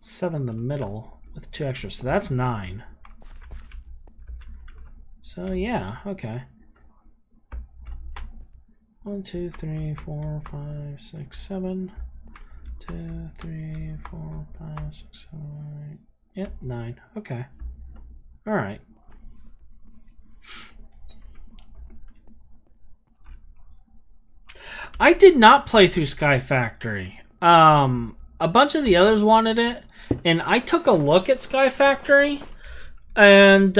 [SPEAKER 1] Seven in the middle with 2 extras, so that's 9. So yeah, okay. 1, 2, 3, 4, 5, 6, 7. 2, 3, 4, 5, 6, 7, 8. Yep, 9. Okay. All right. I did not play through Sky Factory. A bunch of the others wanted it, and I took a look at Sky Factory, and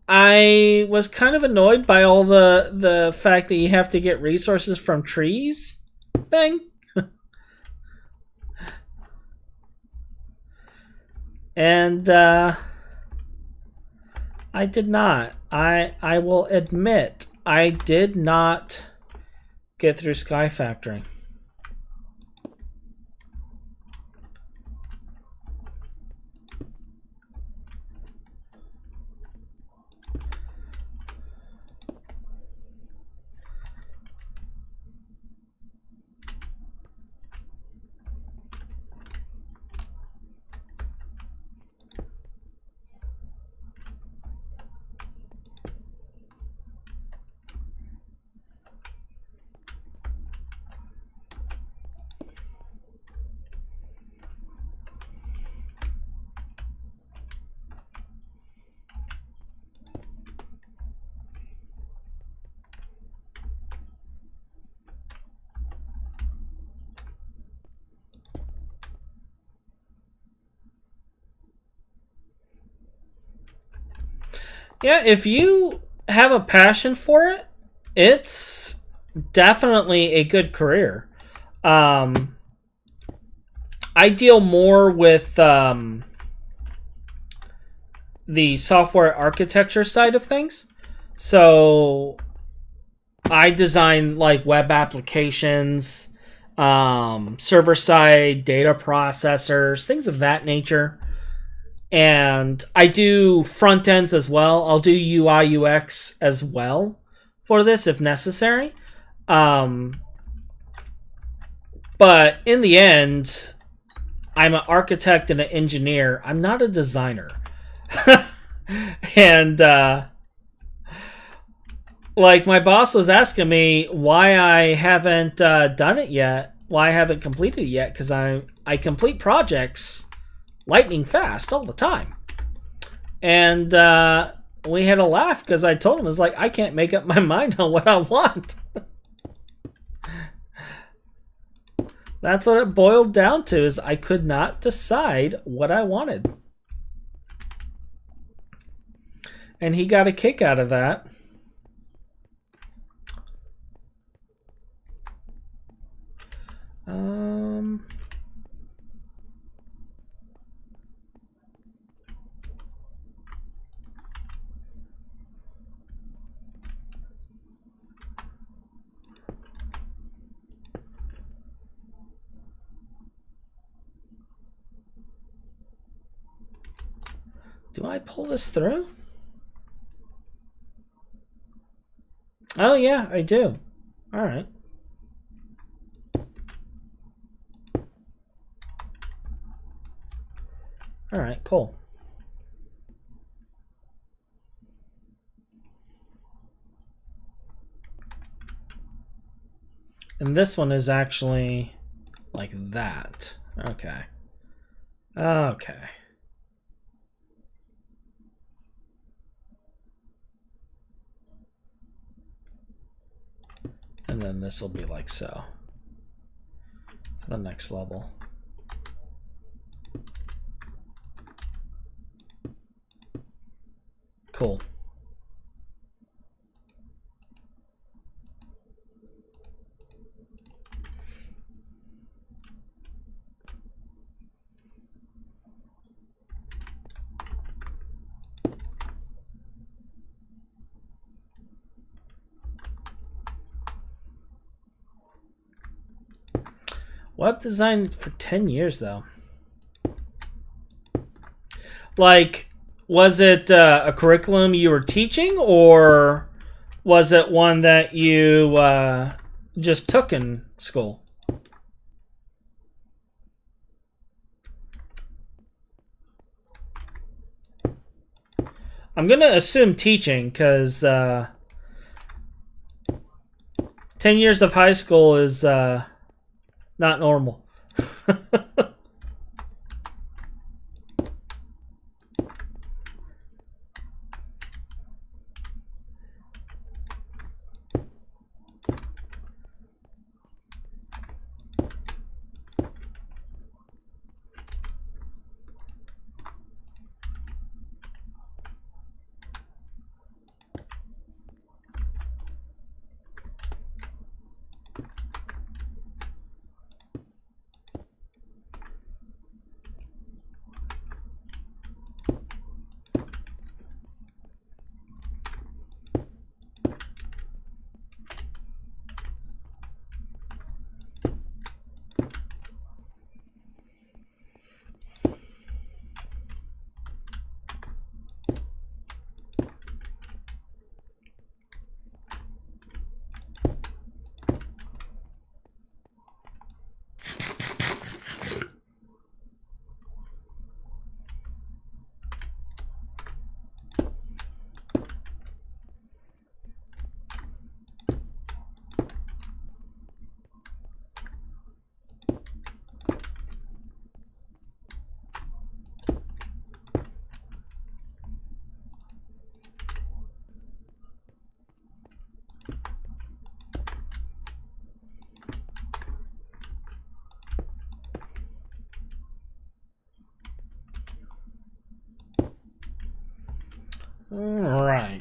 [SPEAKER 1] I was kind of annoyed by all the fact that you have to get resources from trees thing. And I did not. I will admit I did not get through Sky Factory. Yeah, if you have a passion for it, it's definitely a good career. I deal more with the software architecture side of things. So I design like web applications, server side data processors, things of that nature. And I do front ends as well. I'll do UI UX as well for this if necessary. But in the end, I'm an architect and an engineer. I'm not a designer. And like my boss was asking me why I haven't done it yet, why I haven't completed it yet, because I complete projects lightning fast all the time. And we had a laugh because I told him, it's like, I can't make up my mind on what I want. That's what it boiled down to, is I could not decide what I wanted. And he got a kick out of that. Do I pull this through? Oh yeah, I do. All right. All right, cool. And this one is actually like that. Okay. Okay. And then this will be like so. For the next level. Cool. Web design for 10 years though. Like, was it a curriculum you were teaching, or was it one that you just took in school? I'm gonna assume teaching, because 10 years of high school is not normal.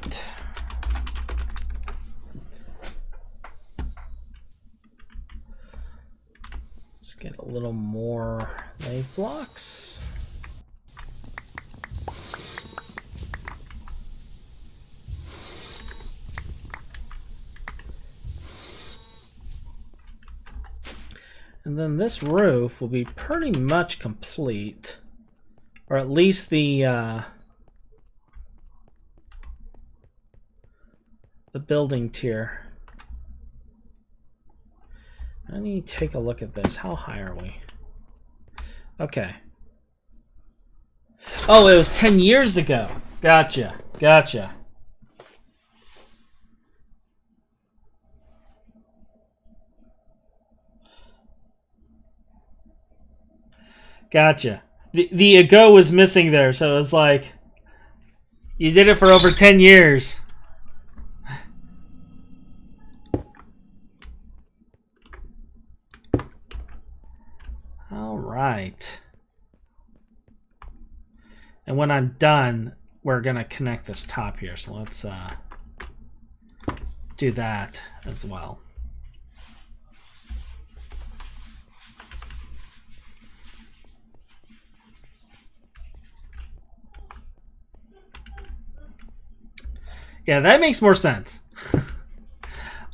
[SPEAKER 1] right. Let's get a little more lave blocks. And then this roof will be pretty much complete. Or at least the building tier. I need to take a look at this. How high are we? Okay. Oh, it was 10 years ago. Gotcha. Gotcha. Gotcha. The ago was missing there, so it was like you did it for over 10 years. All right. And when I'm done, we're going to connect this top here. So let's do that as well. Yeah, that makes more sense.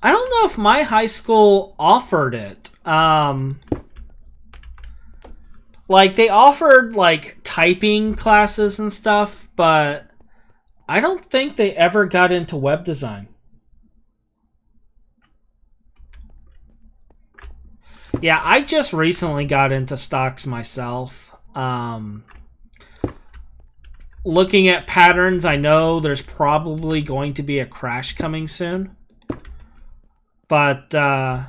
[SPEAKER 1] I don't know if my high school offered it. Like, they offered, like, typing classes and stuff, but I don't think they ever got into web design. Yeah, I just recently got into stocks myself. Looking at patterns, I know there's probably going to be a crash coming soon. But I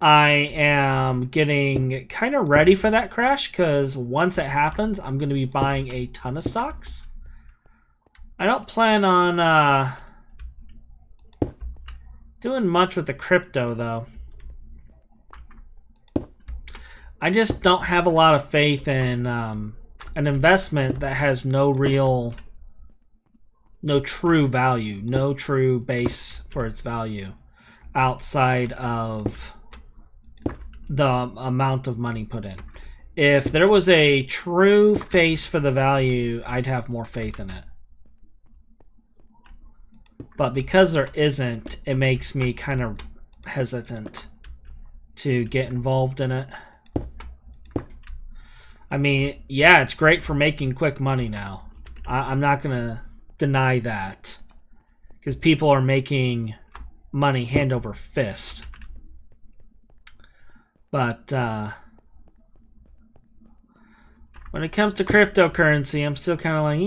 [SPEAKER 1] am getting kind of ready for that crash because once it happens, I'm going to be buying a ton of stocks. I don't plan on doing much with the crypto, though. I just don't have a lot of faith in an investment that has no true value, no true base for its value outside of the amount of money put in. If there was a true face for the value, I'd have more faith in it. But because there isn't, it makes me kind of hesitant to get involved in it. I mean, yeah, it's great for making quick money now. I'm not going to deny that. Because people are making money hand over fist. But when it comes to cryptocurrency, I'm still kind of like...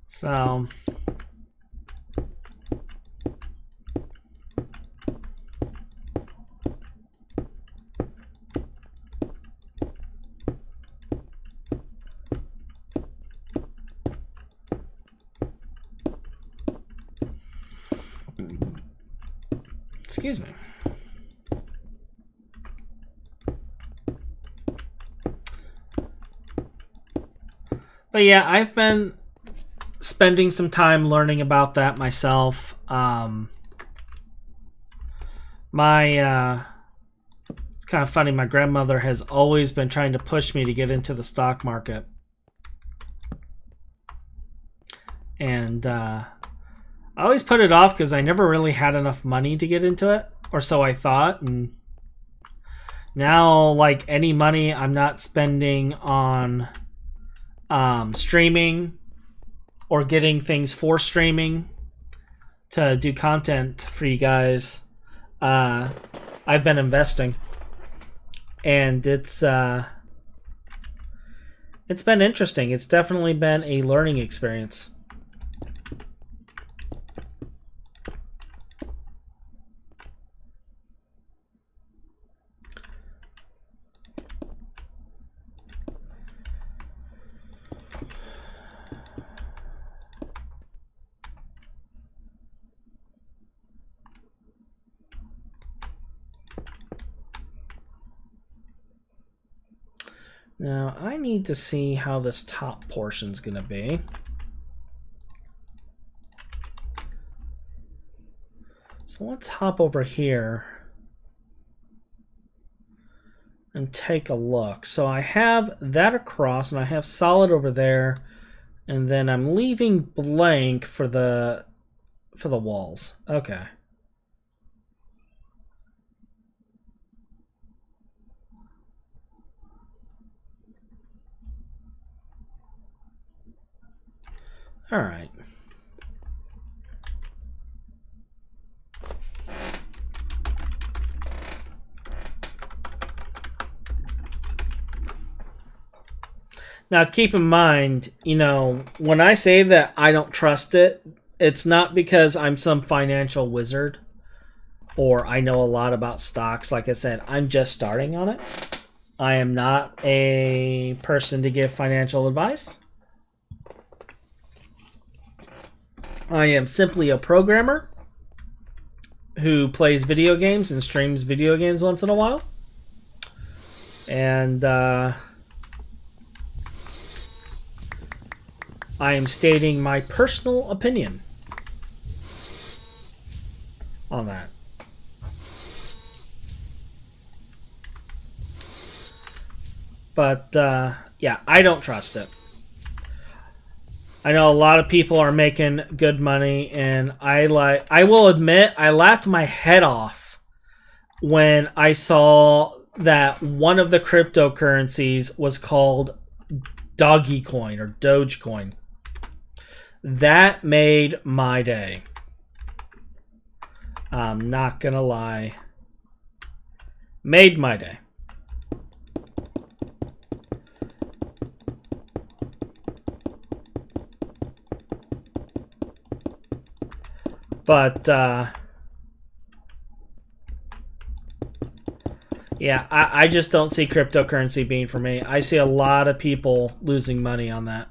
[SPEAKER 1] So... Excuse me. But yeah, I've been spending some time learning about that myself. It's kind of funny. My grandmother has always been trying to push me to get into the stock market. And I always put it off because I never really had enough money to get into it, or so I thought. And now, like any money I'm not spending on streaming or getting things for streaming to do content for you guys, I've been investing. And it's been interesting. It's definitely been a learning experience. Now, I need to see how this top portion's going to be. So let's hop over here and take a look. So I have that across, and I have solid over there, and then I'm leaving blank for the walls. Okay. All right. Now, keep in mind, you know, when I say that I don't trust it, it's not because I'm some financial wizard or I know a lot about stocks. Like I said, I'm just starting on it. I am not a person to give financial advice. I am simply a programmer who plays video games and streams video games once in a while. And I am stating my personal opinion on that. But yeah, I don't trust it. I know a lot of people are making good money, and I will admit I laughed my head off when I saw that one of the cryptocurrencies was called Dogecoin or Dogecoin. That made my day. I'm not gonna lie. Made my day. But yeah, I just don't see cryptocurrency being for me. I see a lot of people losing money on that.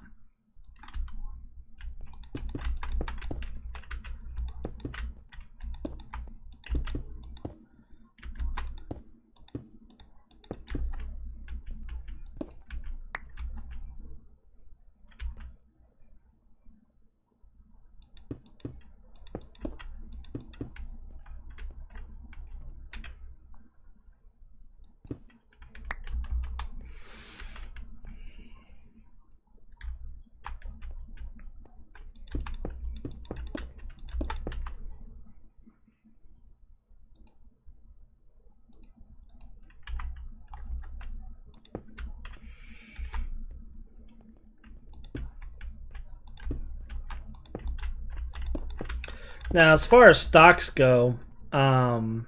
[SPEAKER 1] Now, as far as stocks go, I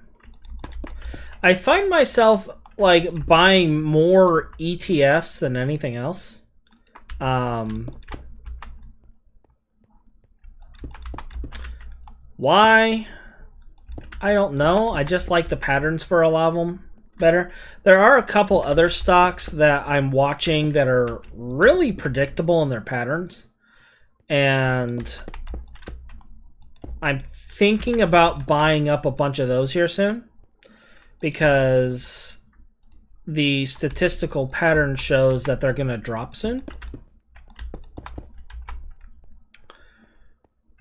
[SPEAKER 1] find myself like buying more ETFs than anything else. Why? I don't know. I just like the patterns for a lot of them better. There are a couple other stocks that I'm watching that are really predictable in their patterns, and I'm thinking about buying up a bunch of those here soon because the statistical pattern shows that they're going to drop soon.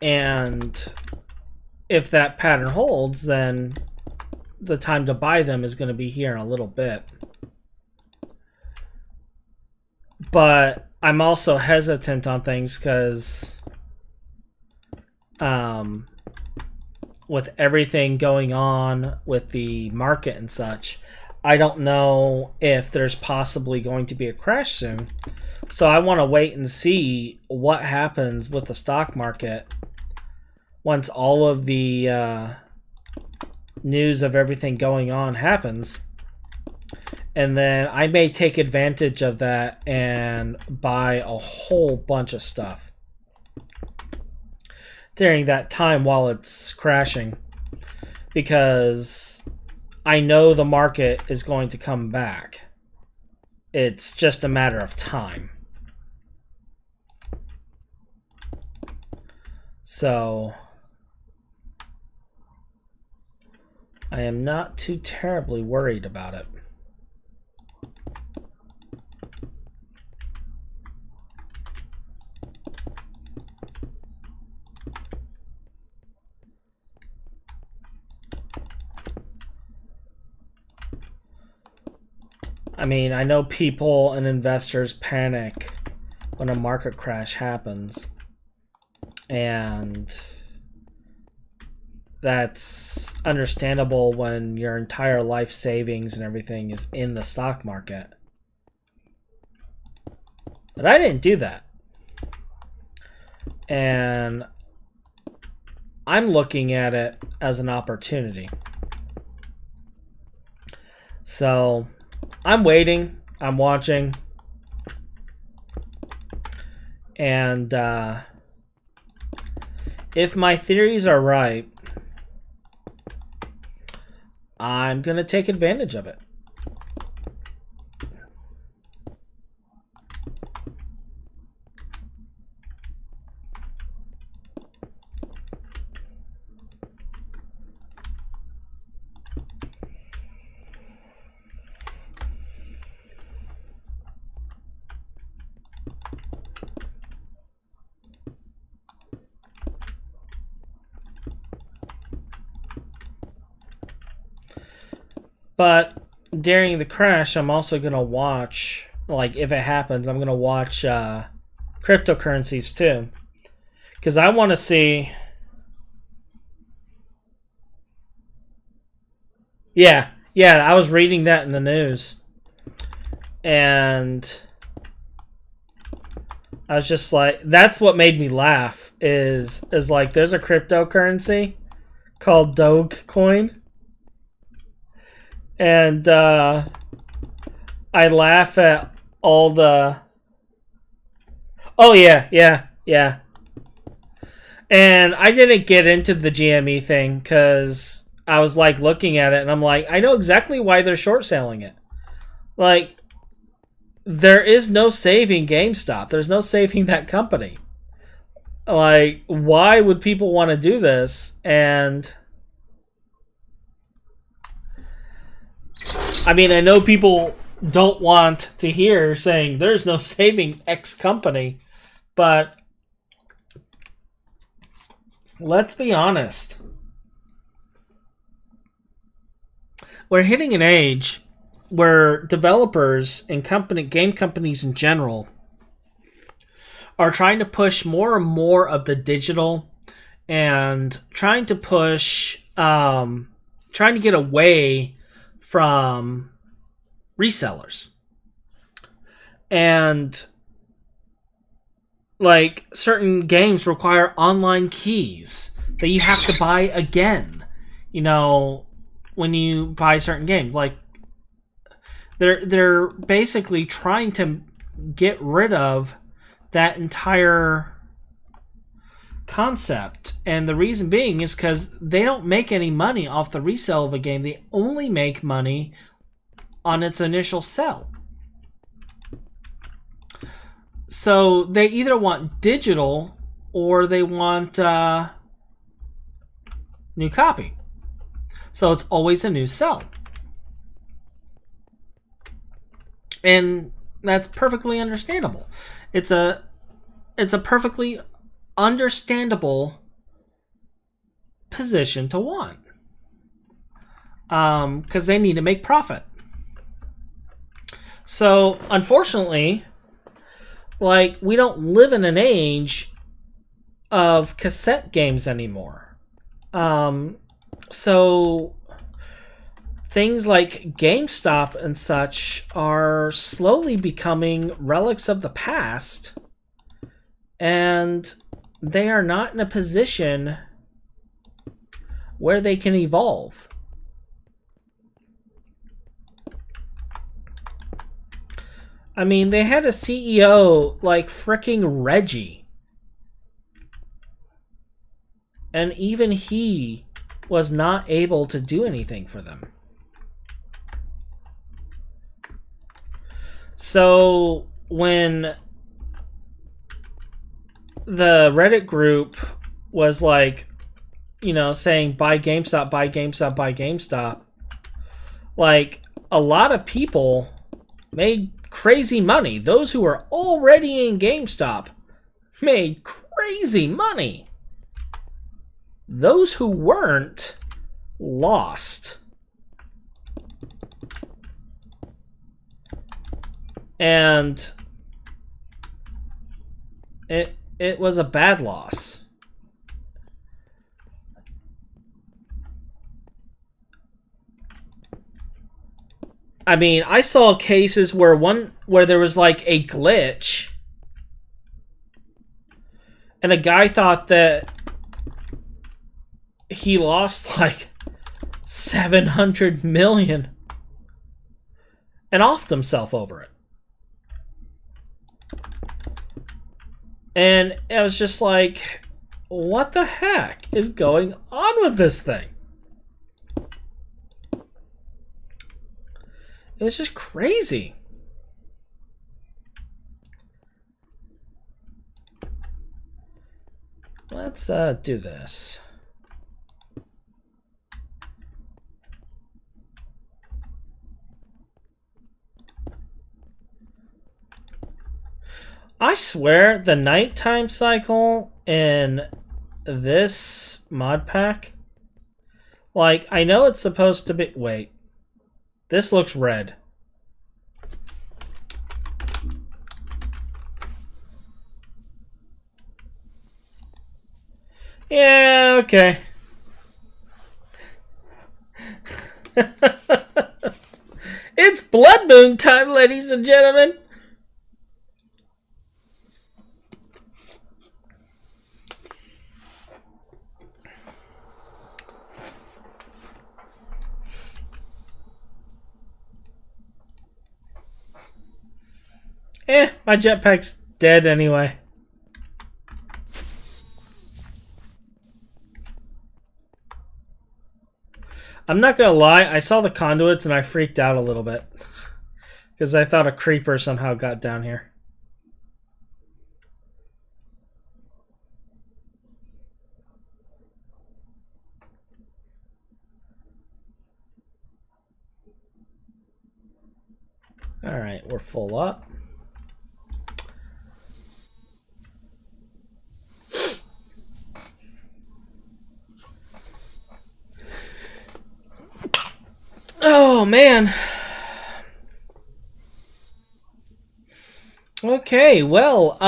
[SPEAKER 1] And if that pattern holds, then the time to buy them is going to be here in a little bit. But I'm also hesitant on things because with everything going on with the market and such, I don't know if there's possibly going to be a crash soon. So I want to wait and see what happens with the stock market once all of the news of everything going on happens. And then I may take advantage of that and buy a whole bunch of stuff during that time while it's crashing, because I know the market is going to come back. It's just a matter of time. So I am not too terribly worried about it. I mean, I know people and investors panic when a market crash happens. And that's understandable when your entire life savings and everything is in the stock market. But I didn't do that. And I'm looking at it as an opportunity. So I'm waiting. I'm watching. And if my theories are right, I'm going to take advantage of it. But during the crash, I'm also going to watch, like if it happens, I'm going to watch cryptocurrencies too. Because I want to see... Yeah, I was reading that in the news. And I was just like, that's what made me laugh, is like there's a cryptocurrency called Dogecoin. And I laugh at all the... Oh, yeah. And I didn't get into the GME thing because I was like looking at it and I'm like, I know exactly why they're short selling it. Like, there is no saving GameStop. There's no saving that company. Like, why would people want to do this? And I mean, I know people don't want to hear saying there's no saving X company, but let's be honest. We're hitting an age where developers and game companies in general are trying to push more and more of the digital and trying to get away from resellers. And like certain games require online keys that you have to buy again, you know, when you buy certain games. Like they're basically trying to get rid of that entire concept. And the reason being is because they don't make any money off the resale of a game. They only make money on its initial sell. So they either want digital or they want new copy. So it's always a new sell. And that's perfectly understandable. It's a perfectly understandable position to want. Because they need to make profit. So, unfortunately, like, we don't live in an age of cassette games anymore. So things like GameStop and such are slowly becoming relics of the past, and they are not in a position where they can evolve. I mean, they had a CEO like fricking Reggie, and even he was not able to do anything for them. So when the Reddit group was like, you know, saying buy GameStop, buy GameStop, buy GameStop, like a lot of people made crazy money. Those who were already in GameStop made crazy money. Those who weren't lost. And it was a bad loss. I mean, I saw cases where there was like a glitch, and a guy thought that he lost like 700 million and offed himself over it. And I was just like, what the heck is going on with this thing? It was just crazy. Let's do this. I swear the nighttime cycle in this mod pack, like, I know it's supposed to be... Wait. This looks red. Yeah, okay. It's Blood Moon time, ladies and gentlemen. My jetpack's dead anyway. I'm not gonna lie, I saw the conduits and I freaked out a little bit. Because I thought a creeper somehow got down here. Alright, we're full up. Oh, man. Okay, well,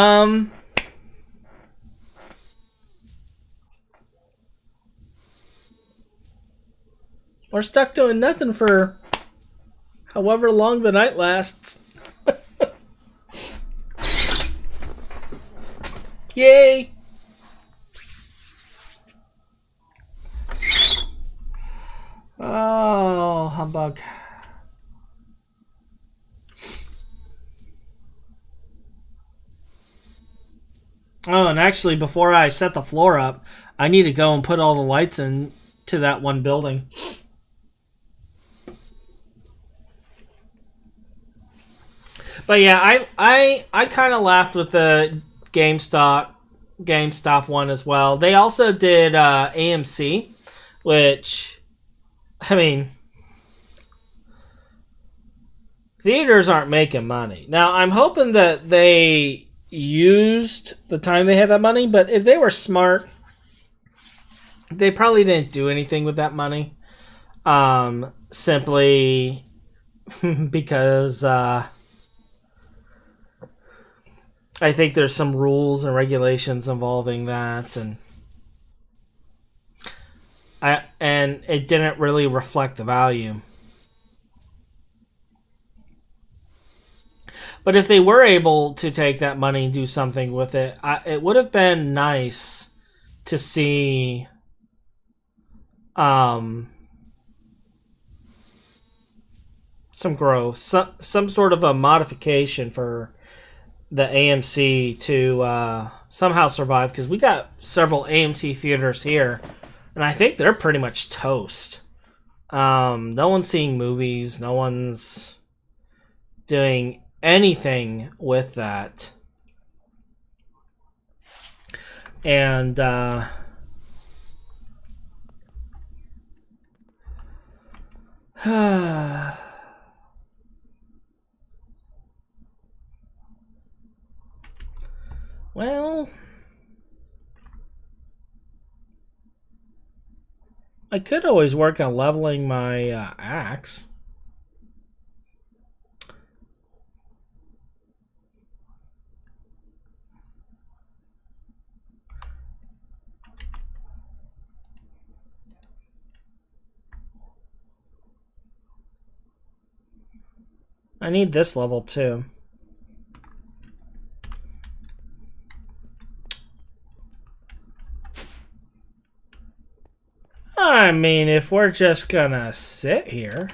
[SPEAKER 1] we're stuck doing nothing for however long the night lasts. Yay! Oh, humbug. Oh, and actually, before I set the floor up, I need to go and put all the lights in to that one building. But yeah, I kind of laughed with the GameStop one as well. They also did AMC, which, I mean, theaters aren't making money. Now, I'm hoping that they used the time they had that money, but if they were smart, they probably didn't do anything with that money. Simply because I think there's some rules and regulations involving that, and it didn't really reflect the value. But if they were able to take that money and do something with it, it would have been nice to see some growth, some sort of a modification for the AMC to somehow survive, because we got several AMC theaters here, and I think they're pretty much toast. No one's seeing movies. No one's doing anything with that. And well, I could always work on leveling my axe. I need this level too. I mean, if we're just gonna sit here.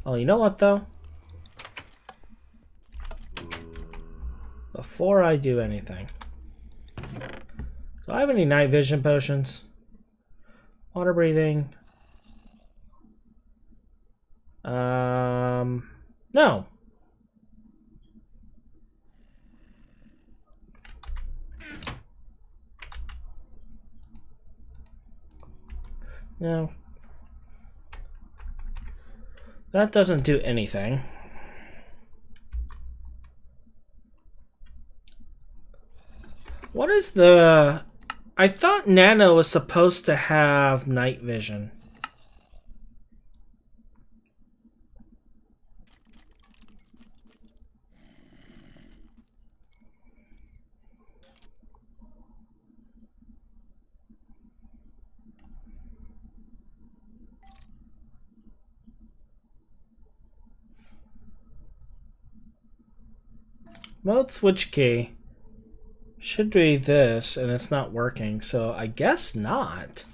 [SPEAKER 1] Oh, you know what though? Before I do anything. Do I have any night vision potions? Water breathing. No. No. That doesn't do anything. What is the... I thought Nano was supposed to have night vision. Mode switch key. Should be this, and it's not working, so I guess not.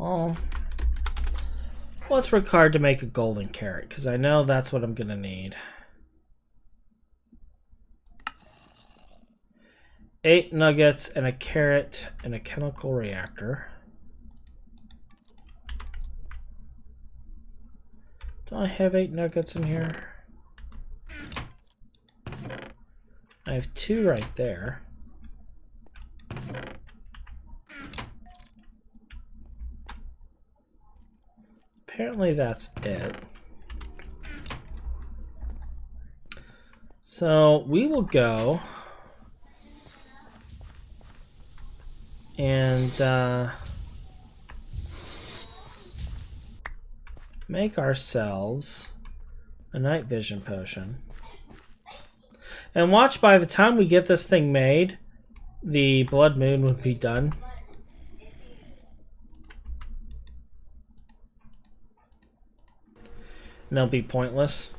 [SPEAKER 1] Well, what's required to make a golden carrot? Because I know that's what I'm going to need. 8 nuggets and a carrot and a chemical reactor. Do I have 8 nuggets in here? I have 2 right there. Apparently that's it. So we will go and make ourselves a night vision potion. And watch, by the time we get this thing made, the blood moon would be done. And it'll be pointless.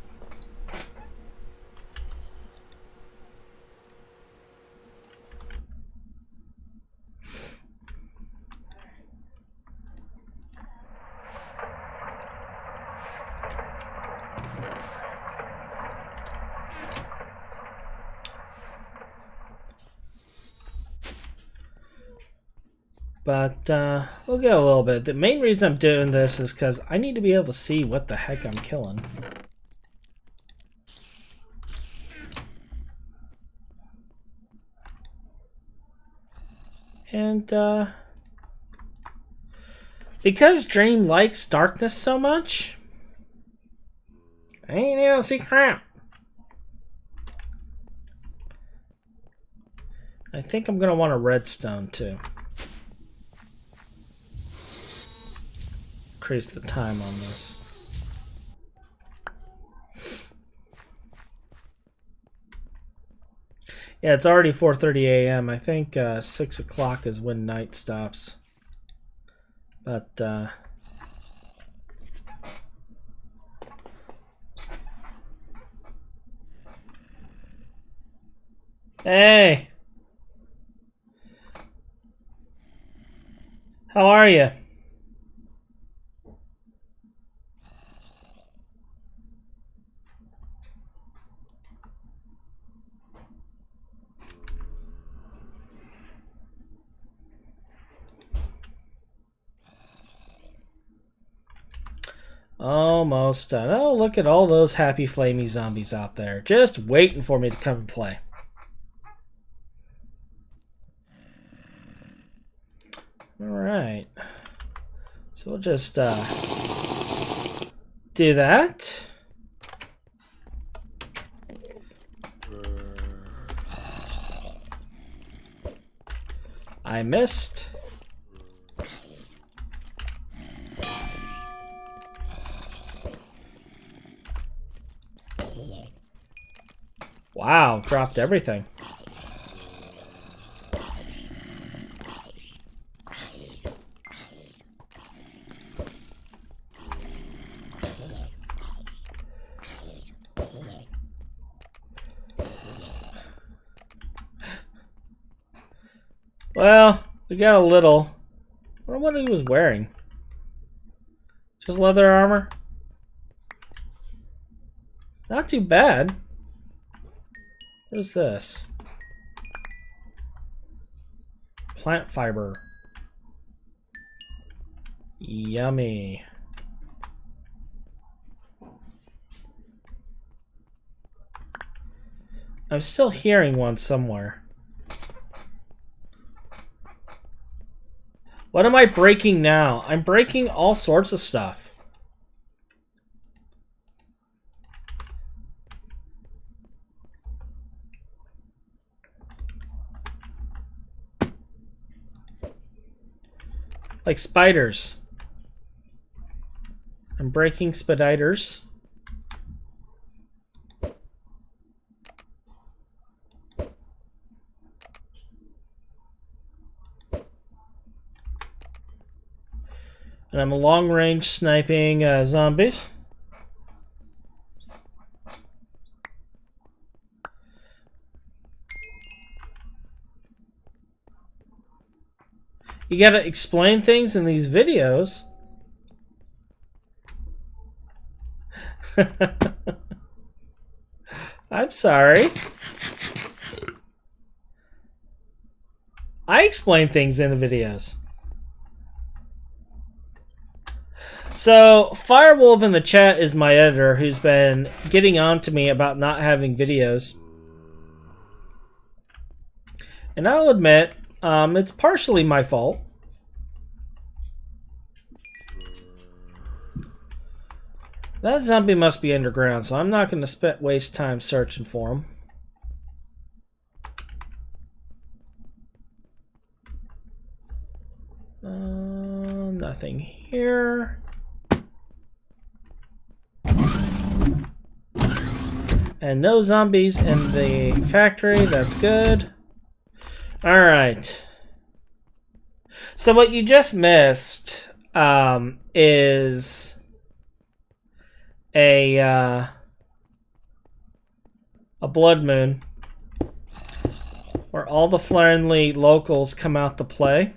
[SPEAKER 1] But we'll get a little bit. The main reason I'm doing this is because I need to be able to see what the heck I'm killing. And because Dream likes darkness so much, I ain't able to see crap. I think I'm going to want a redstone too. Increase the time on this. Yeah, it's already 4:30 a.m. I think 6 o'clock is when night stops. But hey, how are you? Almost done. Oh, look at all those happy flamey zombies out there, just waiting for me to come and play. Alright. So we'll just do that. I missed. Wow, dropped everything. Well, we got a little. I wonder what he was wearing. Just leather armor? Not too bad. What is this? Plant fiber. Yummy. I'm still hearing one somewhere. What am I breaking now? I'm breaking all sorts of stuff. Like spiders. I'm breaking spiders. And I'm long-range sniping zombies. You gotta explain things in these videos. I'm sorry. I explain things in the videos. So, Firewolf in the chat is my editor who's been getting on to me about not having videos. And I'll admit, it's partially my fault. That zombie must be underground, so I'm not going to waste time searching for him. Nothing here. And no zombies in the factory. That's good. Alright. So what you just missed is a blood moon where all the friendly locals come out to play.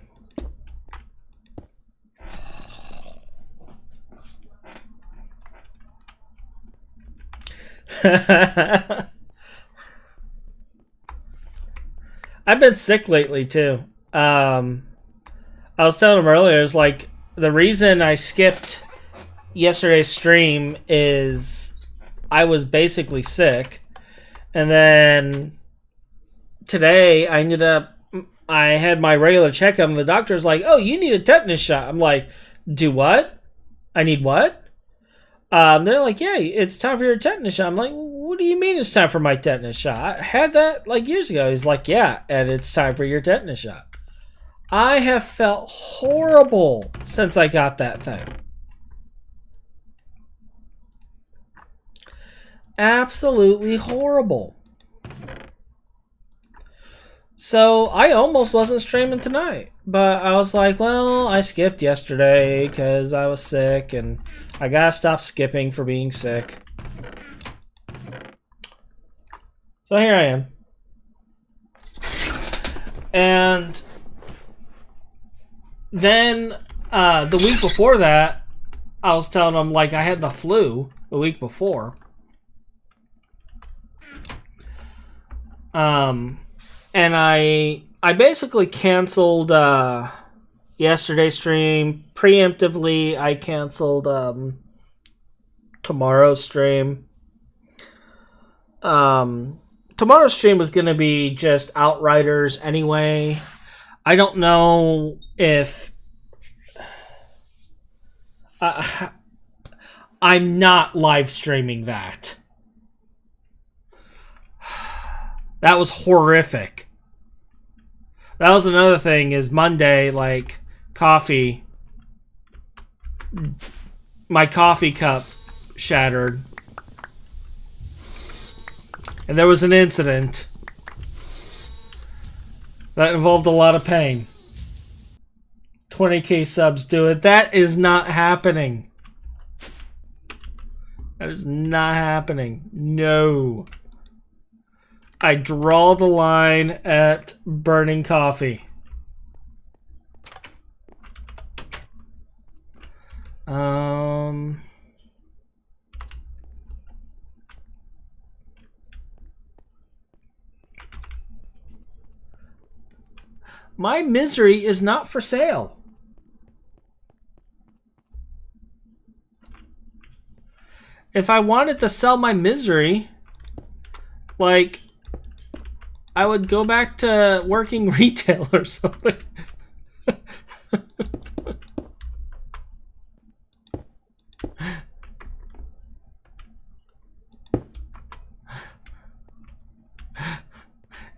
[SPEAKER 1] I've been sick lately too. I was telling him earlier, it's like the reason I skipped yesterday's stream is I was basically sick, and then today I had my regular checkup, and the doctor's like, "Oh, you need a tetanus shot." I'm like, "Do what? I need what?" They're like, "Yeah, it's time for your tetanus shot." I'm like, "What do you mean it's time for my tetanus shot? I had that like years ago." He's like, "Yeah, and it's time for your tetanus shot." I have felt horrible since I got that thing. Absolutely horrible. So I almost wasn't streaming tonight, but I was like, well, I skipped yesterday because I was sick, and I gotta stop skipping for being sick. So here I am. And then the week before that, I was telling them like I had the flu the week before. And I basically canceled yesterday's stream. Preemptively, I canceled tomorrow's stream. Tomorrow's stream was going to be just Outriders anyway. I don't know if... I'm not live streaming that. That was horrific. That was another thing, is Monday, like, coffee. My coffee cup shattered. And there was an incident that involved a lot of pain. 20k subs do it. That is not happening. That is not happening. No. I draw the line at burning coffee. My misery is not for sale. If I wanted to sell my misery, like, I would go back to working retail or something.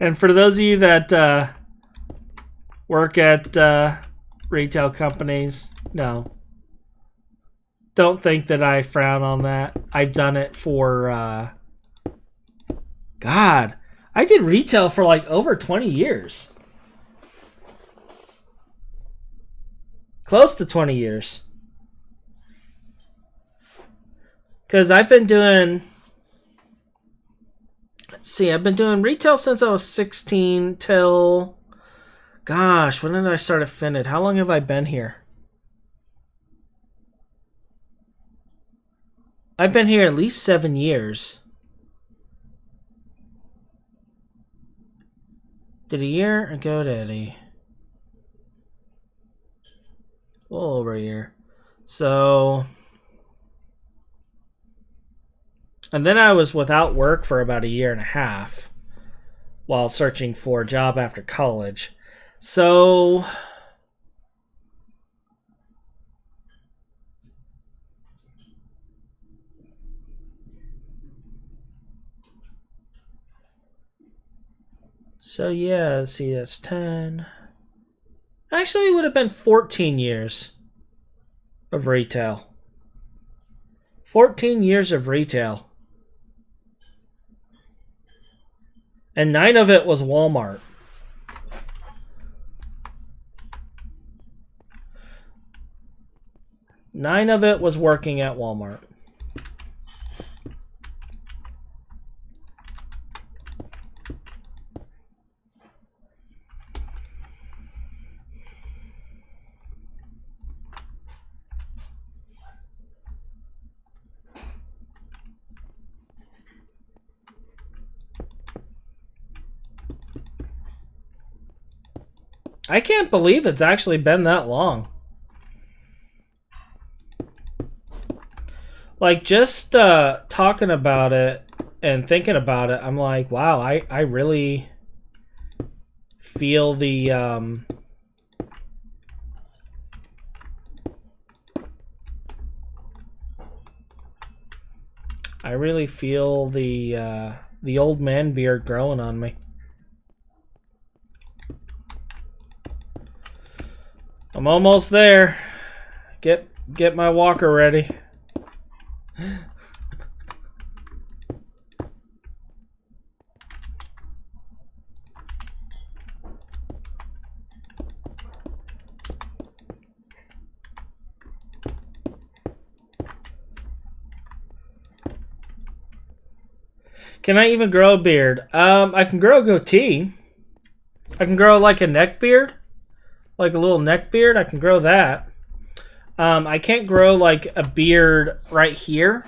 [SPEAKER 1] And for those of you that work at retail companies, no. Don't think that I frown on that. I've done it for... God, I did retail for like over 20 years. Close to 20 years. Because I've been doing... Let's see, I've been doing retail since I was 16 till... Gosh, when did I start at Finid? How long have I been here? I've been here at least 7 years. Did a year ago, Daddy? A little over a year. So... And then I was without work for about a year and a half while searching for a job after college. So... So yeah, let's see, that's 10. Actually, it would have been 14 years of retail. 14 years of retail. And 9 of it was Walmart. Nine of it was working at Walmart. I can't believe it's actually been that long. Like, just talking about it and thinking about it, I'm like, wow, I really feel the... I really feel the old man beard growing on me. I'm almost there. Get my walker ready. Can I even grow a beard? I can grow a goatee. I can grow like a neck beard. Like a little neck beard. I can grow that. I can't grow like a beard right here,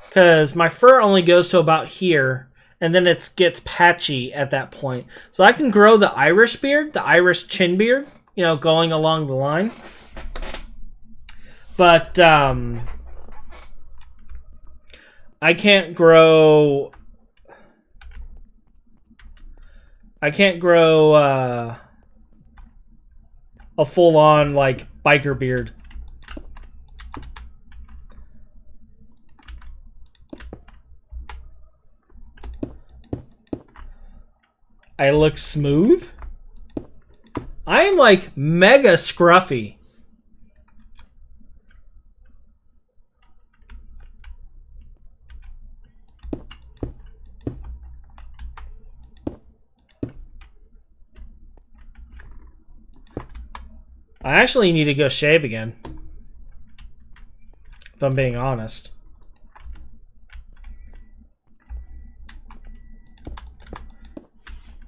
[SPEAKER 1] because my fur only goes to about here, and then it gets patchy at that point. So I can grow the Irish beard, the Irish chin beard, you know, going along the line. But I can't grow... a full-on like biker beard. I look smooth? I am like mega scruffy. I actually need to go shave again, if I'm being honest.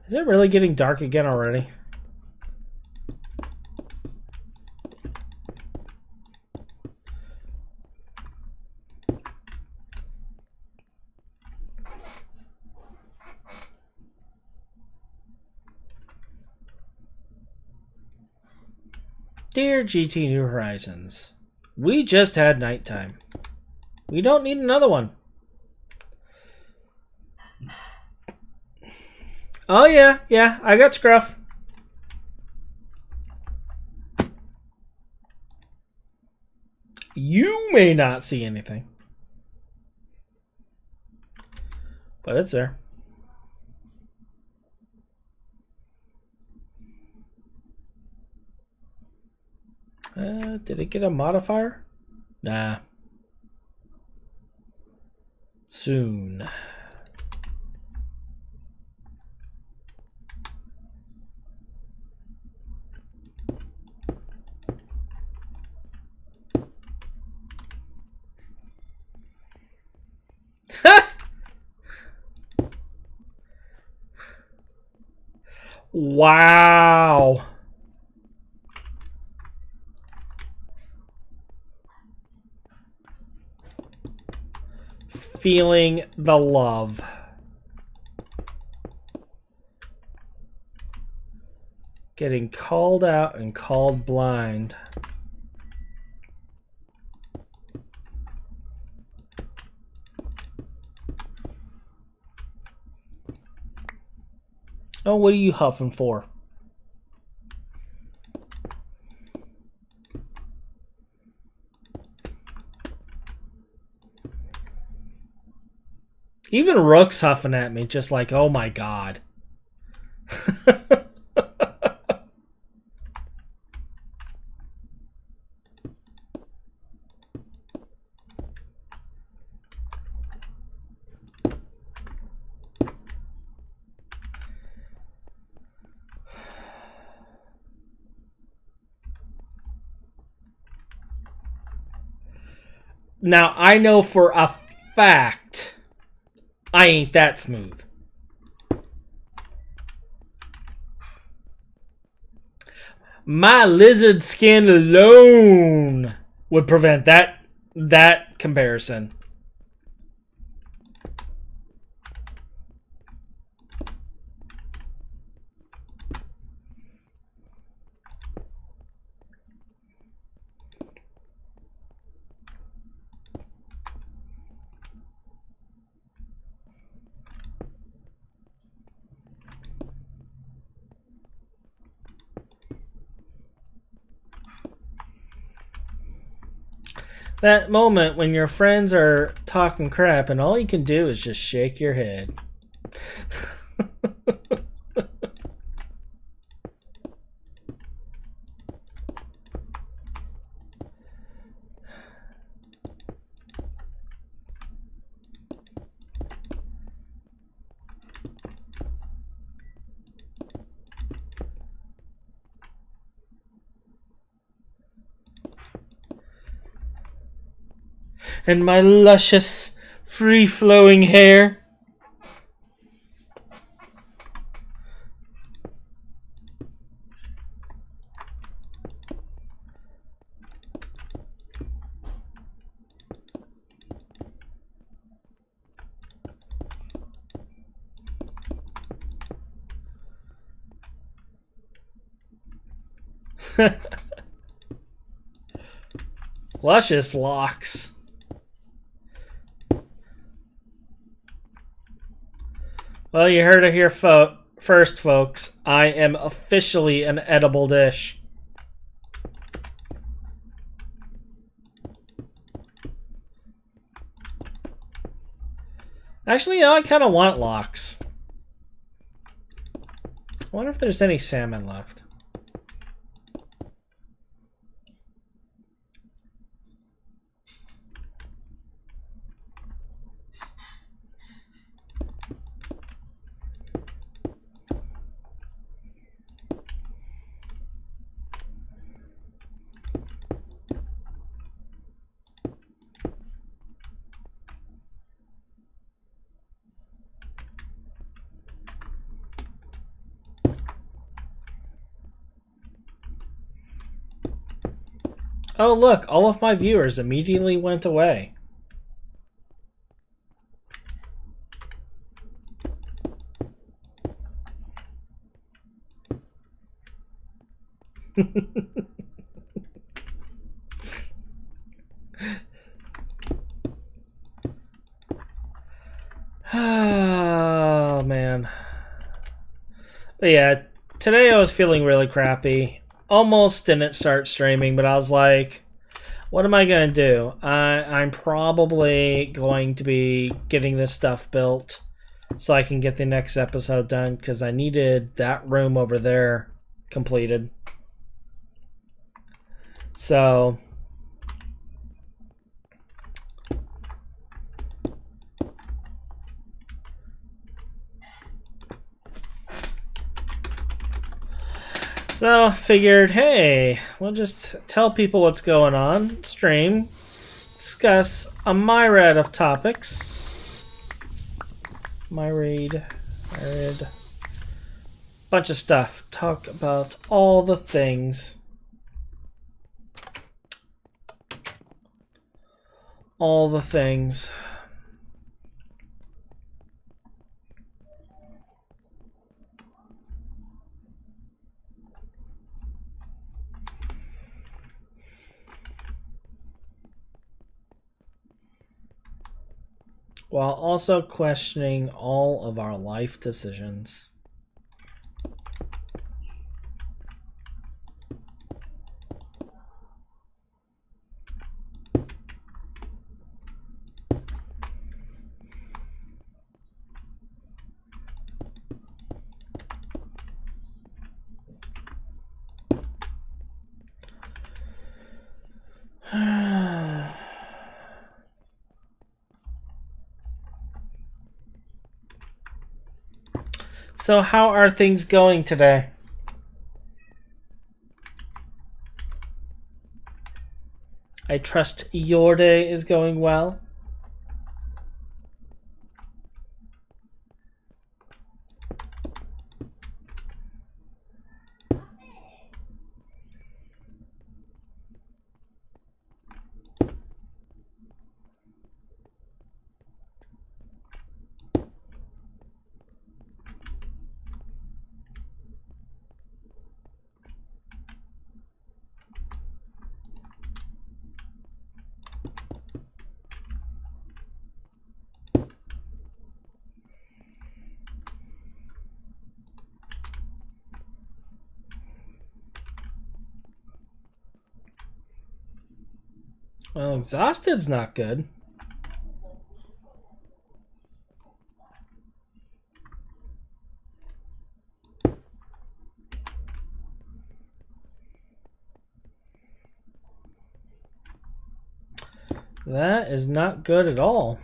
[SPEAKER 1] Is it really getting dark again already? Dear GT New Horizons, we just had nighttime. We don't need another one. Oh yeah, I got scruff. You may not see anything, but it's there. Did it get a modifier? Nah. Soon. Wow. Feeling the love. Getting called out and called blind. Oh, what are you huffing for? Even Rook's huffing at me, just like, oh my god. Now, I know for a fact I ain't that smooth. My lizard skin alone would prevent that comparison. That moment when your friends are talking crap and all you can do is just shake your head. And my luscious, free-flowing hair. Luscious locks. Well, you heard it here first, folks. I am officially an edible dish. Actually, you know, I kind of want locks. I wonder if there's any salmon left. Oh, look, all of my viewers immediately went away. Oh, man. But yeah, today I was feeling really crappy. Almost didn't start streaming, but I was like, what am I going to do? I'm probably going to be getting this stuff built so I can get the next episode done, because I needed that room over there completed. So figured, hey, we'll just tell people what's going on, stream, discuss a myriad of topics. Myriad. Bunch of stuff. Talk about all the things. All the things. While also questioning all of our life decisions. So how are things going today? I trust your day is going well. Well, exhausted's not good. That is not good at all.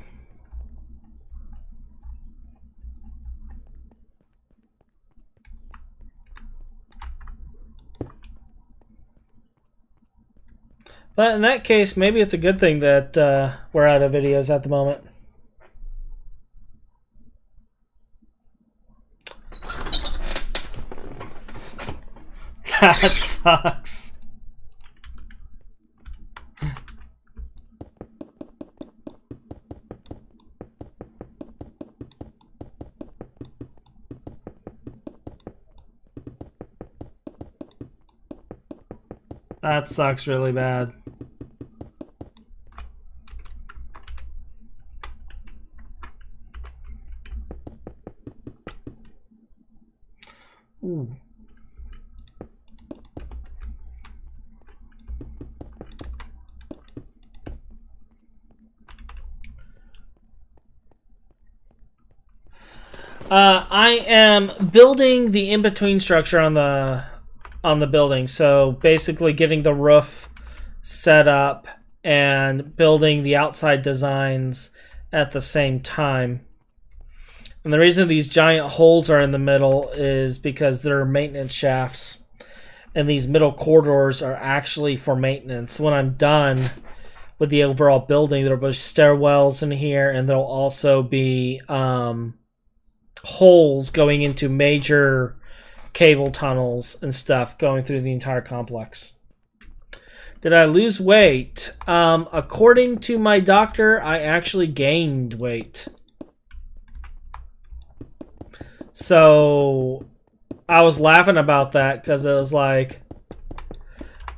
[SPEAKER 1] But in that case, maybe it's a good thing that we're out of videos at the moment. That sucks. That sucks really bad. Ooh. I am building the in-between structure on the building. So basically getting the roof set up and building the outside designs at the same time. And the reason these giant holes are in the middle is because they're maintenance shafts. And these middle corridors are actually for maintenance. When I'm done with the overall building, there'll be stairwells in here, and there'll also be holes going into major cable tunnels and stuff going through the entire complex. Did I lose weight? According to my doctor, I actually gained weight. So I was laughing about that because it was like,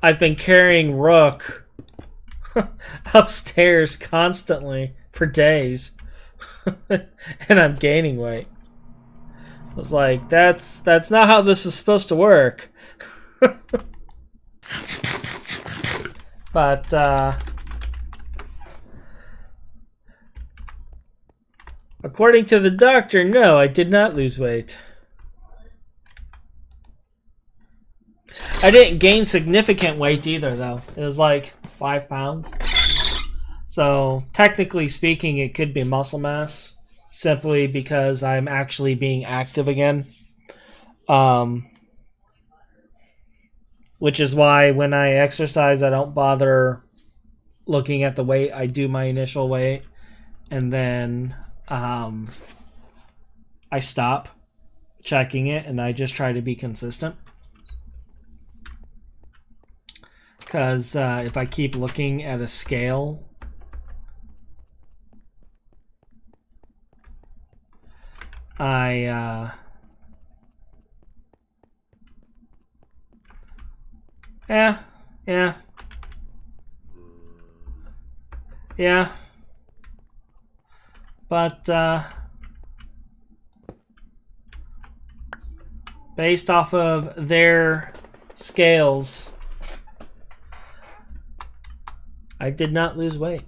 [SPEAKER 1] I've been carrying Rook upstairs constantly for days. And I'm gaining weight. I was like, that's not how this is supposed to work. But according to the doctor, no, I did not lose weight. I didn't gain significant weight either, though. It was like 5 pounds. So technically speaking, it could be muscle mass, simply because I'm actually being active again. Which is why when I exercise, I don't bother looking at the weight. I do my initial weight, and then I stop checking it, and I just try to be consistent. Because if I keep looking at a scale, yeah. But based off of their scales, I did not lose weight.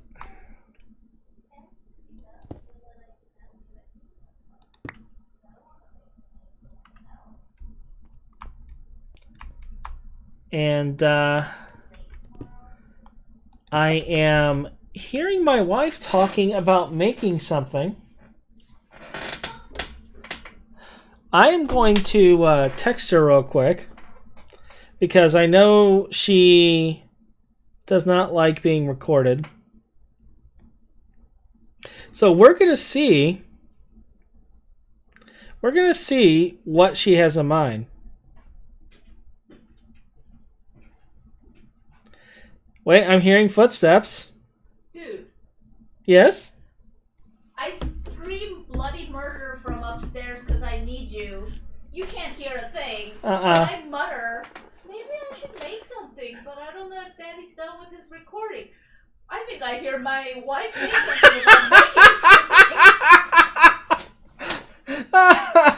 [SPEAKER 1] And I am hearing my wife talking about making something. I am going to text her real quick because I know she does not like being recorded. So we're going to see what she has in mind. Wait, I'm hearing footsteps.
[SPEAKER 3] Dude.
[SPEAKER 1] Yes?
[SPEAKER 3] I scream bloody murder from upstairs because I need you. You can't hear a thing. But I mutter, maybe I should make something, but I don't know if Daddy's done with his recording. I think I hear my wife say something about making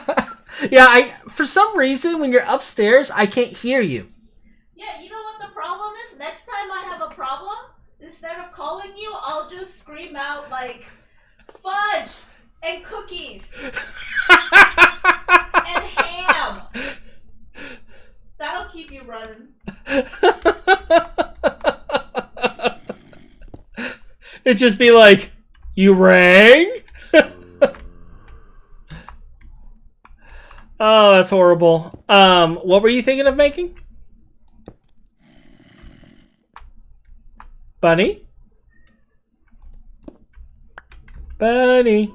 [SPEAKER 3] something.
[SPEAKER 1] Yeah, for some reason, when you're upstairs, I can't hear you.
[SPEAKER 3] Yeah, you know what the problem is? Next time I have a problem, instead of calling you, I'll just scream out like, fudge and cookies and ham. That'll keep you running.
[SPEAKER 1] It'd just be like, you rang? Oh, that's horrible. What were you thinking of making? Bunny? Bunny.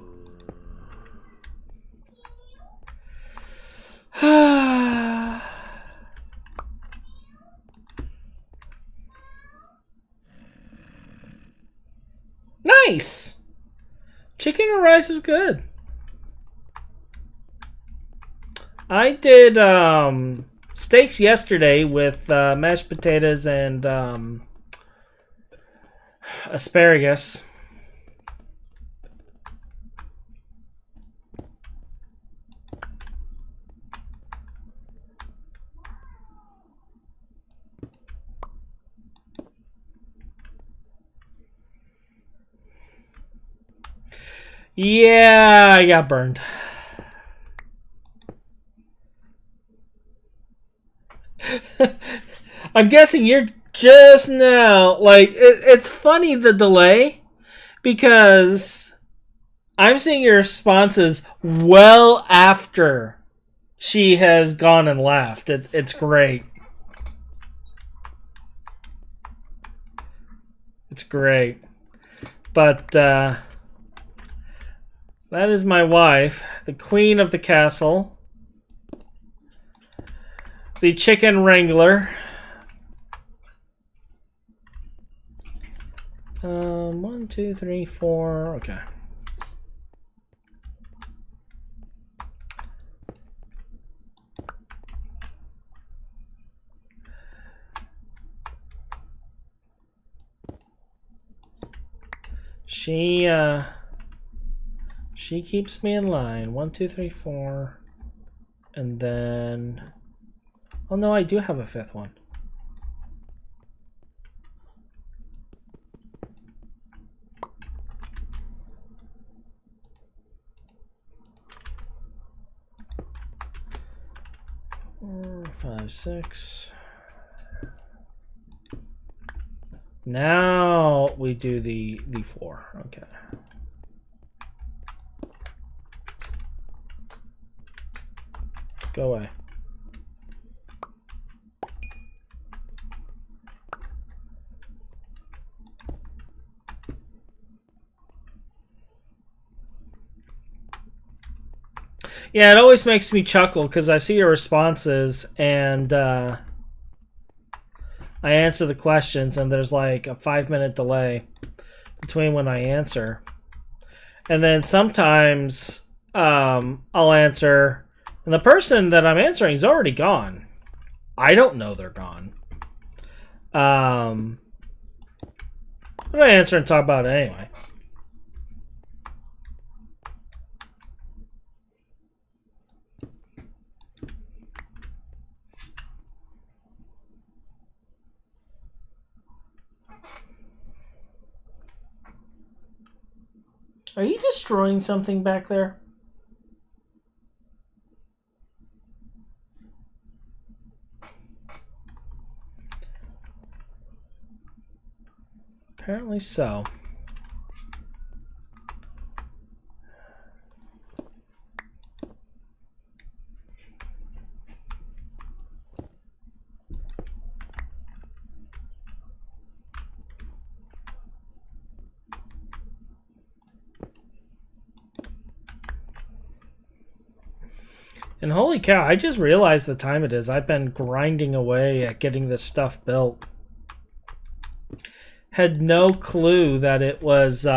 [SPEAKER 1] Nice. Chicken and rice is good. I did steaks yesterday with mashed potatoes and asparagus. Yeah, I got burned. I'm guessing you're just now, like, it's funny the delay, because I'm seeing your responses well after she has gone and laughed. It's great. It's great. But that is my wife, the queen of the castle, the chicken wrangler.
[SPEAKER 2] 2, 3, 4. Okay. She keeps me in line. 1, 2, 3, 4. And then... Oh no, I do have a fifth one. Four, 5, 6. Now we do the 4. Okay. Go away. Yeah, it always makes me chuckle because I see your responses and I answer the questions and there's like a 5-minute delay between when I answer. And then sometimes I'll answer and the person that I'm answering is already gone. I don't know they're gone. But I answer and talk about it anyway. Are you destroying something back there? Apparently so. And holy cow, I just realized the time it is. I've been grinding away at getting this stuff built. Had no clue that it was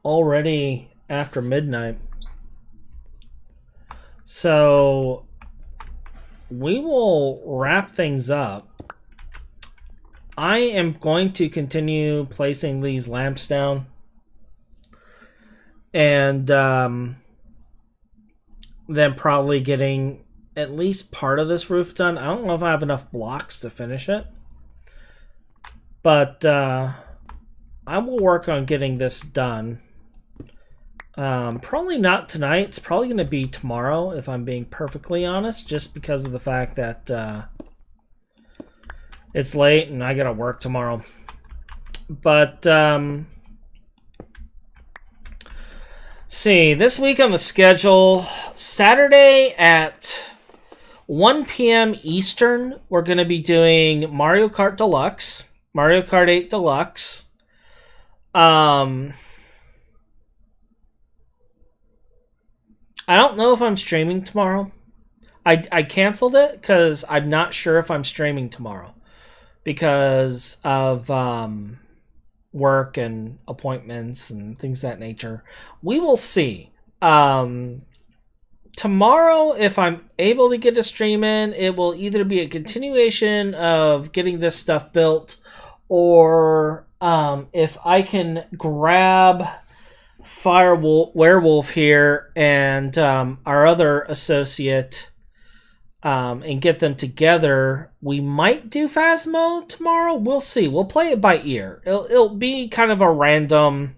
[SPEAKER 2] already after midnight. So we will wrap things up. I am going to continue placing these lamps down. And then probably getting at least part of this roof done. I don't know if I have enough blocks to finish it. But I will work on getting this done. Probably not tonight. It's probably going to be tomorrow, if I'm being perfectly honest. Just because of the fact that it's late and I got to work tomorrow. But... see, this week on the schedule, Saturday at 1 p.m. Eastern, we're going to be doing Mario Kart Deluxe, Mario Kart 8 Deluxe. I don't know if I'm streaming tomorrow. I canceled it because I'm not sure if I'm streaming tomorrow because of... work and appointments and things of that nature. We will see. Tomorrow, if I'm able to get a stream in, it will either be a continuation of getting this stuff built, or if I can grab Werewolf here and our other associate and get them together, we might do Phasmo tomorrow. We'll see. We'll play it by ear. It'll be kind of a random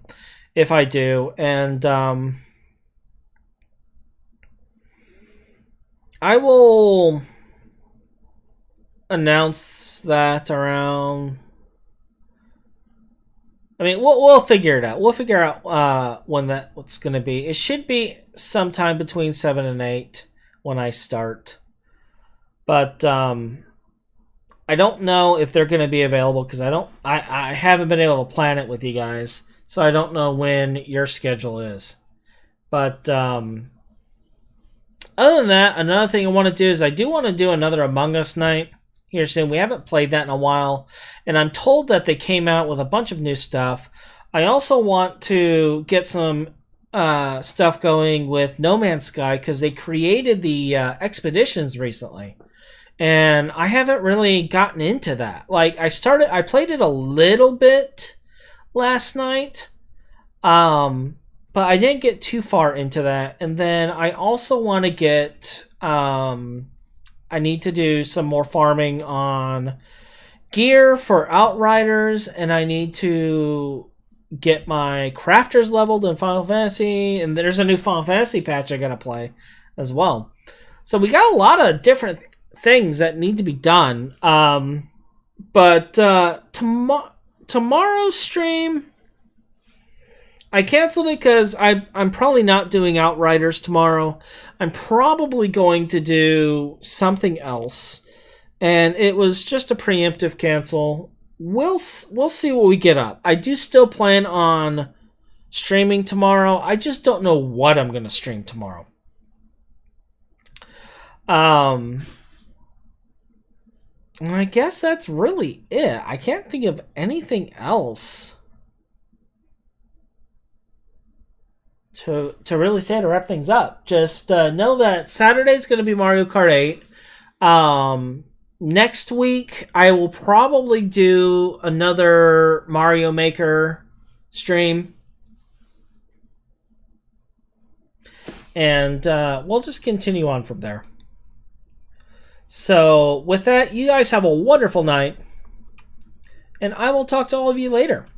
[SPEAKER 2] if I do. And I will announce that around... I mean, we'll figure it out. We'll figure out what's going to be. It should be sometime between 7 and 8 when I start. But I don't know if they're going to be available because I haven't been able to plan it with you guys, so I don't know when your schedule is. But other than that, another thing I want to do is I do want to do another Among Us night
[SPEAKER 1] here soon. We haven't played that in a while, and I'm told that they came out with a bunch of new stuff. I also want to get some stuff going with No Man's Sky because they created the expeditions recently, and I haven't really gotten into that. Like I played it a little bit last night, but I didn't get too far into that. And then I also want to get I need to do some more farming on gear for Outriders, and I need to get my crafters leveled in Final Fantasy, and there's a new Final Fantasy patch I gotta play as well. So we got a lot of different things that need to be done. But tomorrow's stream, I canceled it because I'm probably not doing Outriders tomorrow. I'm probably going to do something else, and it was just a preemptive cancel. We'll see what we get up. I do still plan on streaming tomorrow. I just don't know what I'm going to stream tomorrow. I guess that's really it. I can't think of anything else to really say to wrap things up. Just know that Saturday's going to be Mario Kart 8. Next week, I will probably do another Mario Maker stream. And we'll just continue on from there. So, with that, you guys have a wonderful night. And I will talk to all of you later.